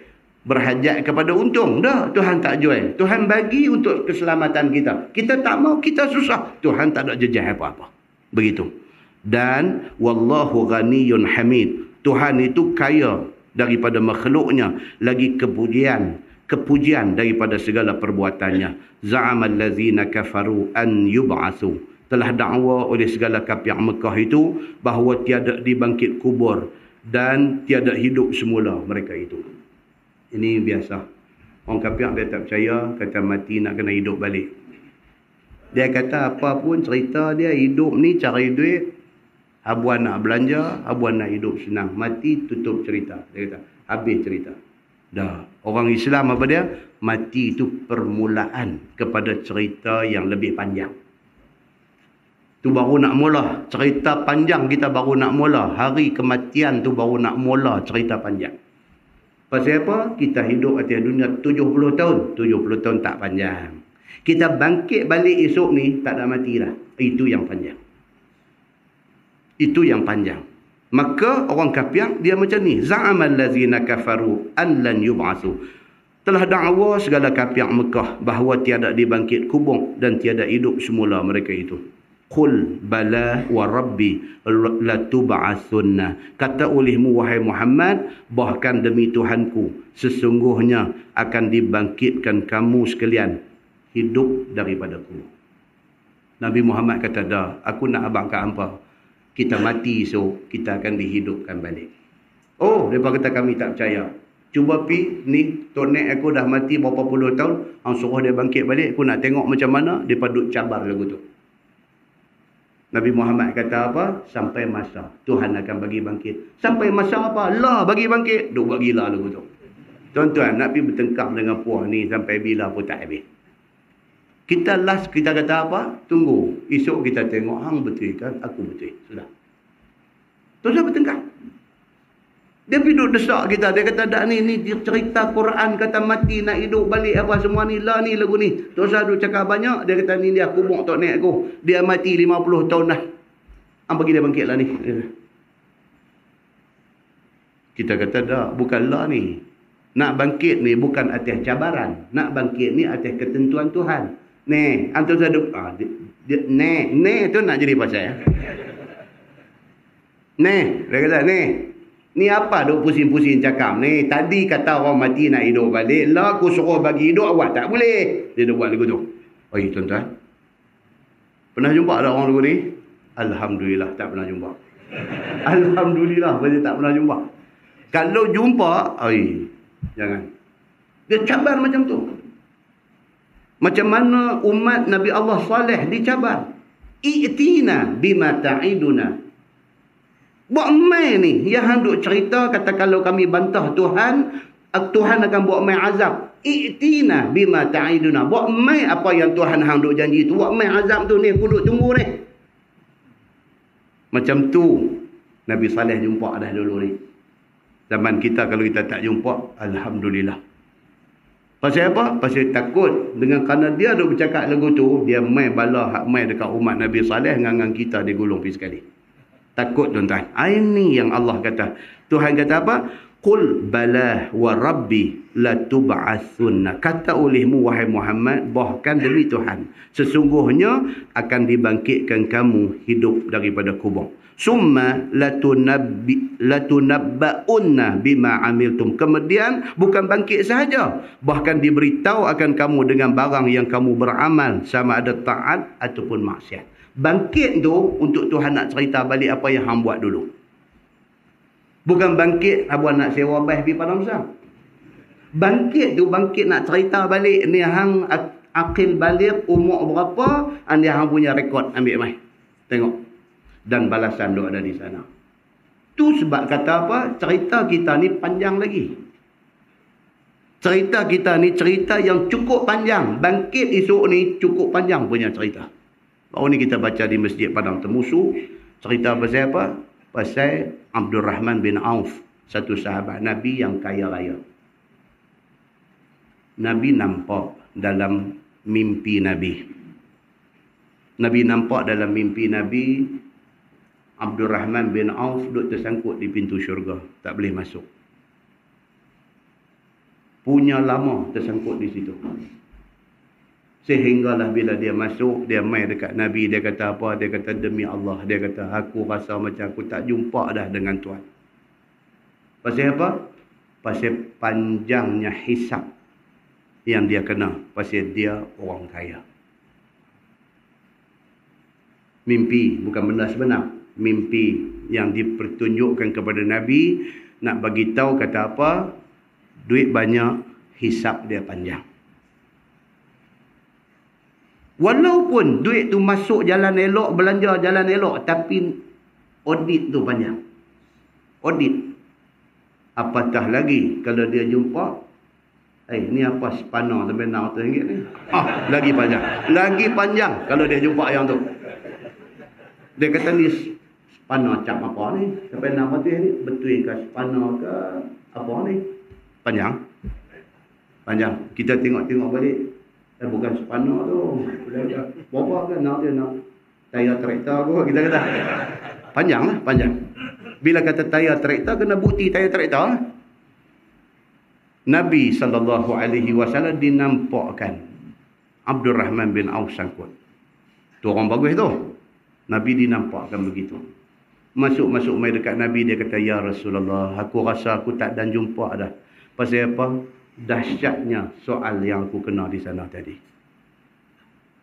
berhajat kepada untung. Dah, Tuhan tak jual. Tuhan bagi untuk keselamatan kita. Kita tak mau, kita susah. Tuhan tak ada jejak apa-apa. Begitu. Dan wallahu ghaniyyun hamid. Tuhan itu kaya daripada makhluknya, lagi kepujian daripada segala perbuatannya. Za'amal ladzina kafaru an yub'atsu. Telah dakwa oleh segala kafir Mekah itu bahawa tiada dibangkit kubur dan tiada hidup semula mereka itu. Ini biasa. Orang kafir dia tak percaya, kata mati nak kena hidup balik. Dia kata apa pun cerita dia hidup ni cari duit, abuan nak belanja, abuan nak hidup senang. Mati tutup cerita. Dia kata, habis cerita. Dah. Orang Islam apa dia? Mati itu permulaan kepada cerita yang lebih panjang. Tu baru nak mula. Cerita panjang kita baru nak mula. Hari kematian tu baru nak mula cerita panjang. Pasal apa? Kita hidup atas dunia 70 tahun. 70 tahun tak panjang. Kita bangkit balik esok ni, tak ada mati dah. Itu yang panjang. Itu yang panjang. Maka orang kafir dia macam ni. Za'amal ladzina kafaru an lan yub'atsu. Telah dakwa segala kafir Mekah bahawa tiada dibangkit kubur dan tiada hidup semula mereka itu. Qul bala wa rabbi latub'atsunna. Kata olehmu wahai Muhammad, bahkan demi Tuhanku sesungguhnya akan dibangkitkan kamu sekalian hidup daripada kubur. Nabi Muhammad kata, dah, aku nak abang kat hampa. Kita mati esok, kita akan dihidupkan balik. Oh, mereka kata kami tak percaya. Cuba pi ni, Tok Nek aku dah mati berapa puluh tahun, hang suruh dia bangkit balik, aku nak tengok macam mana dia duk cabar lagu tu. Nabi Muhammad kata apa? Sampai masa Tuhan akan bagi bangkit. Sampai masa apa? Lah bagi bangkit. Duk buat gila lagu tu. Tuan-tuan, nak pergi bertengkar dengan puah ni sampai bila pun tak habis. Kita kata apa? Tunggu. Esok kita tengok hang betul kan? Aku betul. Sudah. Tuan-tuan bertengkar. Dia pergi duduk desak kita. Dia kata, dak ni cerita Quran kata mati nak hidup balik apa semua ni. Lah ni lagu ni. Tuan-tuan duduk cakap banyak. Dia kata, ni dia kubur tok nek aku. Dia mati 50 tahun dah. Hang bagi dia bangkit lah ni. Kita kata, dak. Bukanlah ni. Nak bangkit ni bukan atas cabaran. Nak bangkit ni atas ketentuan Tuhan. Ni. Antum saya duduk. Ni tu nak jadi pasal ya. Ni. Dia kata, ni. Ni apa duk pusing-pusing cakap ni? Tadi kata orang mati nak hidup balik. Lah aku suruh bagi hidup awak tak boleh. Dia dah buat lagu tu. Oh tuan-tuan. Pernah jumpa tak orang lagu ni? Alhamdulillah tak pernah jumpa. Alhamdulillah saya tak pernah jumpa. Kalau jumpa, jangan. Dia cabar macam tu. Macam mana umat Nabi Allah Saleh dicabar. I'tina bima ta'iduna. Buat mai ni yang hang duk cerita kata kalau kami bantah Tuhan akan buat mai azab. I'tina bima ta'iduna. Buat mai apa yang Tuhan hang duk janji tu. Buat mai azab tu ni aku duk tunggu ni. Macam tu Nabi Saleh jumpa dah dulu ni. Zaman kita kalau kita tak jumpa, alhamdulillah. Pasal apa? Pasal takut dengan kerana dia duk bercakap lagu tu, dia mai bala hak mai dekat umat Nabi Saleh dengan kita digulung pergi sekali. Takut tuan-tuan. Ini yang Allah kata. Tuhan kata apa? Qul bala wa rabbi latub'atsunna. Kata olehmu wahai Muhammad, bahkan demi Tuhan, sesungguhnya akan dibangkitkan kamu hidup daripada kubur. Summa latunabba'unna bima amiltum. Kemudian bukan bangkit sahaja, bahkan diberitahu akan kamu dengan barang yang kamu beramal, sama ada taat ataupun maksiat. Bangkit tu untuk Tuhan nak cerita balik apa yang hang buat dulu. Bukan bangkit abang nak sewa bas pergi Padang Besar. Bangkit tu bangkit nak cerita balik ni hang akil balik umur berapa, anda hang punya rekod ambil mai. Tengok. Dan balasan tu ada di sana. Tu sebab kata apa? Cerita kita ni panjang lagi. Cerita kita ni cerita yang cukup panjang. Bangkit esok ni cukup panjang punya cerita. Baru ni kita baca di Masjid Padang Temusu. Cerita pasal apa? Pasal Abdul Rahman bin Auf. Satu sahabat Nabi yang kaya raya. Nabi nampak dalam mimpi Nabi. Nabi nampak dalam mimpi Nabi, Abdul Rahman bin Auf duduk tersangkut di pintu syurga. Tak boleh masuk. Punya lama tersangkut di situ. Sehinggalah bila dia masuk, dia mai dekat Nabi, dia kata apa? Dia kata demi Allah, dia kata aku rasa macam aku tak jumpa dah dengan Tuhan. Pasal apa? Pasal panjangnya hisab yang dia kena. Pasal dia orang kaya. Mimpi bukan benda sebenar. Mimpi yang dipertunjukkan kepada Nabi nak bagi tahu kata apa? Duit banyak, hisab dia panjang. Walaupun duit tu masuk jalan elok, belanja jalan elok, tapi audit tu panjang. Audit. Apatah lagi kalau dia jumpa, ni apa spana sampai RM600 ni? Lagi panjang. Lagi panjang kalau dia jumpa yang tu. Dia kata ni spana cap apa ni? Sampai RM600 ni, betul ke spana ke apa ni? Panjang. Panjang. Kita tengok-tengok balik. Bukan spana tu. Berapa kan nak dia nak tayar traktor aku, kita kata. Panjang lah, panjang. Bila kata tayar traktor, kena bukti tayar traktor lah. Nabi SAW dinampakkan Abdul Rahman bin Auf sangkut. Tu orang bagus tu. Nabi dinampakkan begitu. Masuk-masuk mai dekat Nabi, dia kata, ya Rasulullah, aku rasa aku tak dan jumpa dah. Pasal apa? Dahsyatnya soal yang aku kena di sana tadi.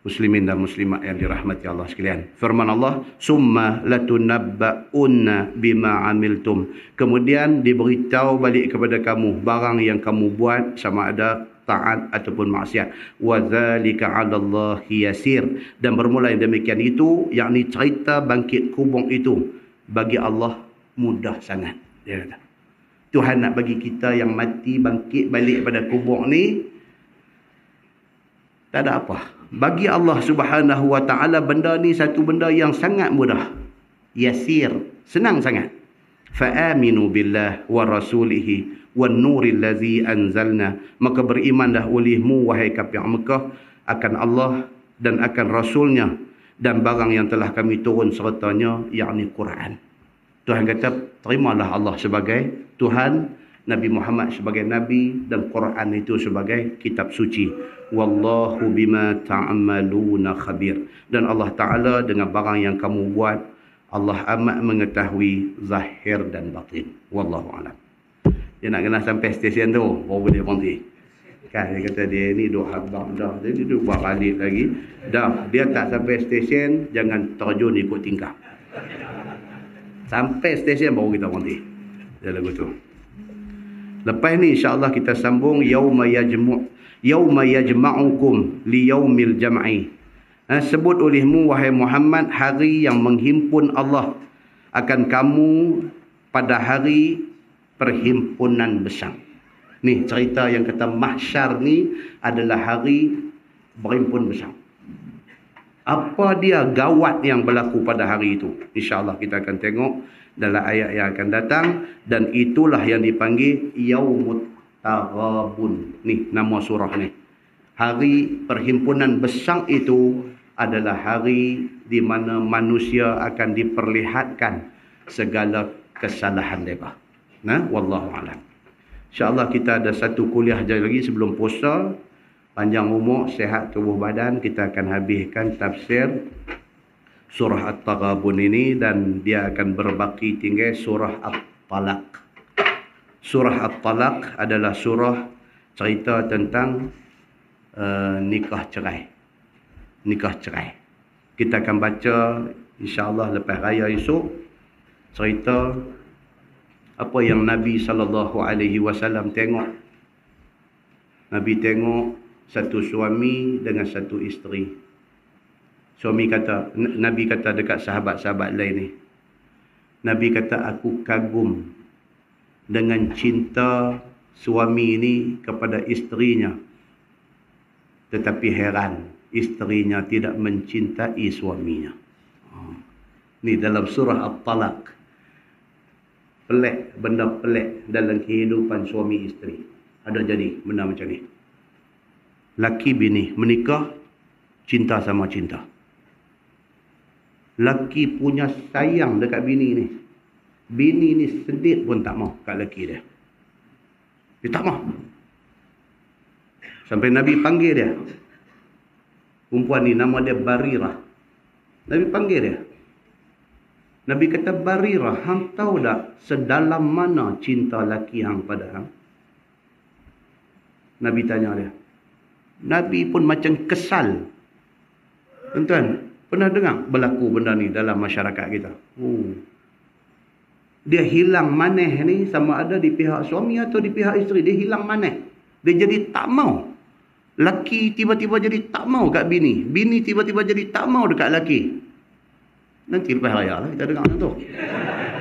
Muslimin dan muslimat yang dirahmati Allah sekalian. Firman Allah, summa latunabba'unna bima amiltum. Kemudian diberitahu balik kepada kamu barang yang kamu buat, sama ada taat ataupun maksiat. Wa dzalika 'ala Allah yasir. Dan bermula yang demikian itu, yakni cerita bangkit kubur itu bagi Allah mudah sangat. Dia kata, Tuhan nak bagi kita yang mati bangkit balik pada kubur ni, tak ada apa. Bagi Allah Subhanahu wa taala benda ni satu benda yang sangat mudah. Yasir, senang sangat. Fa aminu billah wa rasulihi wan nuril ladzi anzalna. Maka berimanlah olehmu wahai kafir Mekah akan Allah dan akan Rasulnya dan barang yang telah kami turun sertanya, yakni Quran. Tuhan kata, terimalah Allah sebagai Tuhan, Nabi Muhammad sebagai Nabi, dan Quran itu sebagai kitab suci. Wallahu bima ta'maluna khabir. Dan Allah Ta'ala dengan barang yang kamu buat, Allah amat mengetahui zahir dan batin. Wallahu a'lam. Dia nak kena sampai stesen tu baru boleh berhenti. Kan dia kata dia ni duk habang dah. Jadi dia buat balik lagi. Dah, dia tak sampai stesen, jangan terjun ikut tingkah. Sampai stesen baru kita berhenti. Dia lagu tu. Lepas ni insya-Allah kita sambung yauma yajma'ukum liyaumil jam'i. Sebut olehmu wahai Muhammad hari yang menghimpun Allah akan kamu pada hari perhimpunan besar. Ni cerita yang kata mahsyar ni adalah hari berhimpun besar. Apa dia gawat yang berlaku pada hari itu? InsyaAllah kita akan tengok dalam ayat yang akan datang. Dan itulah yang dipanggil Yaumut Taghabun. Ni nama surah ni. Hari perhimpunan besar itu adalah hari di mana manusia akan diperlihatkan segala kesalahan mereka. Nah, wallahu a'lam. InsyaAllah kita ada satu kuliah lagi sebelum puasa. Panjang umur, sihat tubuh badan. Kita akan habiskan tafsir surah At-Taghabun ini dan dia akan berbaki tinggal surah At-Talaq. Surah At-Talaq adalah surah cerita tentang nikah cerai. Nikah cerai. Kita akan baca insya-Allah lepas raya esok cerita apa yang Nabi SAW tengok. Nabi tengok satu suami dengan satu isteri. Nabi kata dekat sahabat-sahabat lain ni. Nabi kata, aku kagum dengan cinta suami ini kepada isterinya. Tetapi heran, isterinya tidak mencintai suaminya. Ni dalam surah At-Talaq. Pelik, benda pelik dalam kehidupan suami isteri. Ada jadi benda macam ni. Laki bini menikah, cinta sama cinta. Laki punya sayang dekat bini ni. Bini ni sedit pun tak mau kat laki dia. Dia tak mau. Sampai Nabi panggil dia. Perempuan ni nama dia Barirah. Nabi panggil dia. Nabi kata, Barirah, hang tahu tak sedalam mana cinta laki hang pada hang? Nabi tanya dia. Nabi pun macam kesal. Tuan-tuan, pernah dengar berlaku benda ni dalam masyarakat kita? Dia hilang maneh ni sama ada di pihak suami atau di pihak isteri. Dia hilang maneh. Dia jadi tak mau. Laki tiba-tiba jadi tak mau kat bini. Bini tiba-tiba jadi tak mau dekat laki. Nanti lepas raya lah kita dengar macam tu.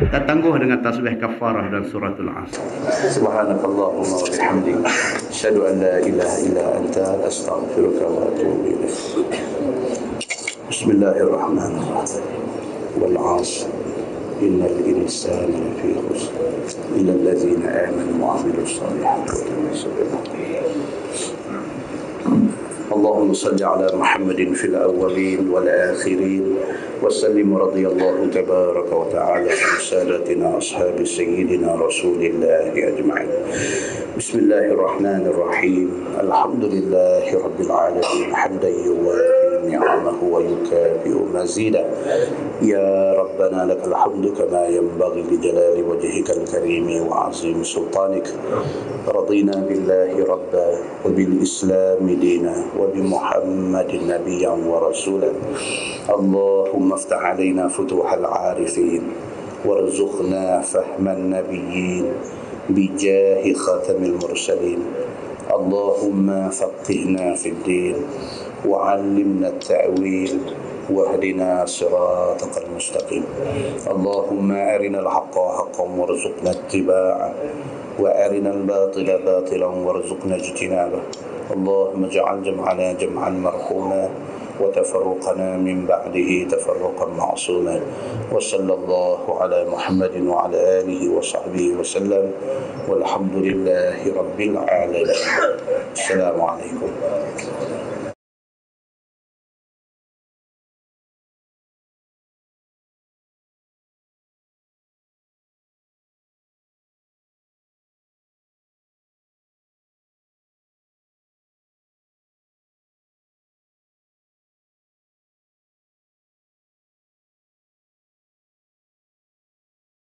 Kita tangguh dengan tasbih kafarah dan suratul Asr. Subhanakallahumma wa bihamdik, asyhadu an la ilaha illa anta, astaghfiruka wa atubu ilaik. Bismillahirrahmanirrahim. Wal 'ashr. Innal insana lafi khusr illa allazina amanu wa 'amilus salihati wa tawasaw. اللهم صل على محمد في الأولين والآخرين وسلم رضي الله تبارك وتعالى عن سادتنا أصحاب سيدنا رسول الله أجمعين. بسم الله الرحمن الرحيم. الحمد لله رب العالمين حمدا يوافي نعمه ويكافئ مزيدا. يا ربنا لك الحمد كما ينبغي لجلال وجهك الكريم وعظيم سلطانك. رضينا بالله ربا وبالإسلام دينا وبمحمد نبيا ورسولا. اللهم افتح علينا فتوح العارفين وارزقنا فهم النبيين بجاه خاتم المرسلين. اللهم فقهنا في الدين وعلمنا التأويل واهدنا صراطك المستقيم. اللهم أرنا الحق حقا وارزقنا اتباعه وأرنا الباطل باطلا وارزقنا اجتنابه. اللهم اجعل جمعنا جمعا مرحوما وتفرقنا من بعده تفرقا معصوما. وصلى الله على محمد وعلى آله وصحبه وسلم والحمد لله رب العالمين. السلام عليكم.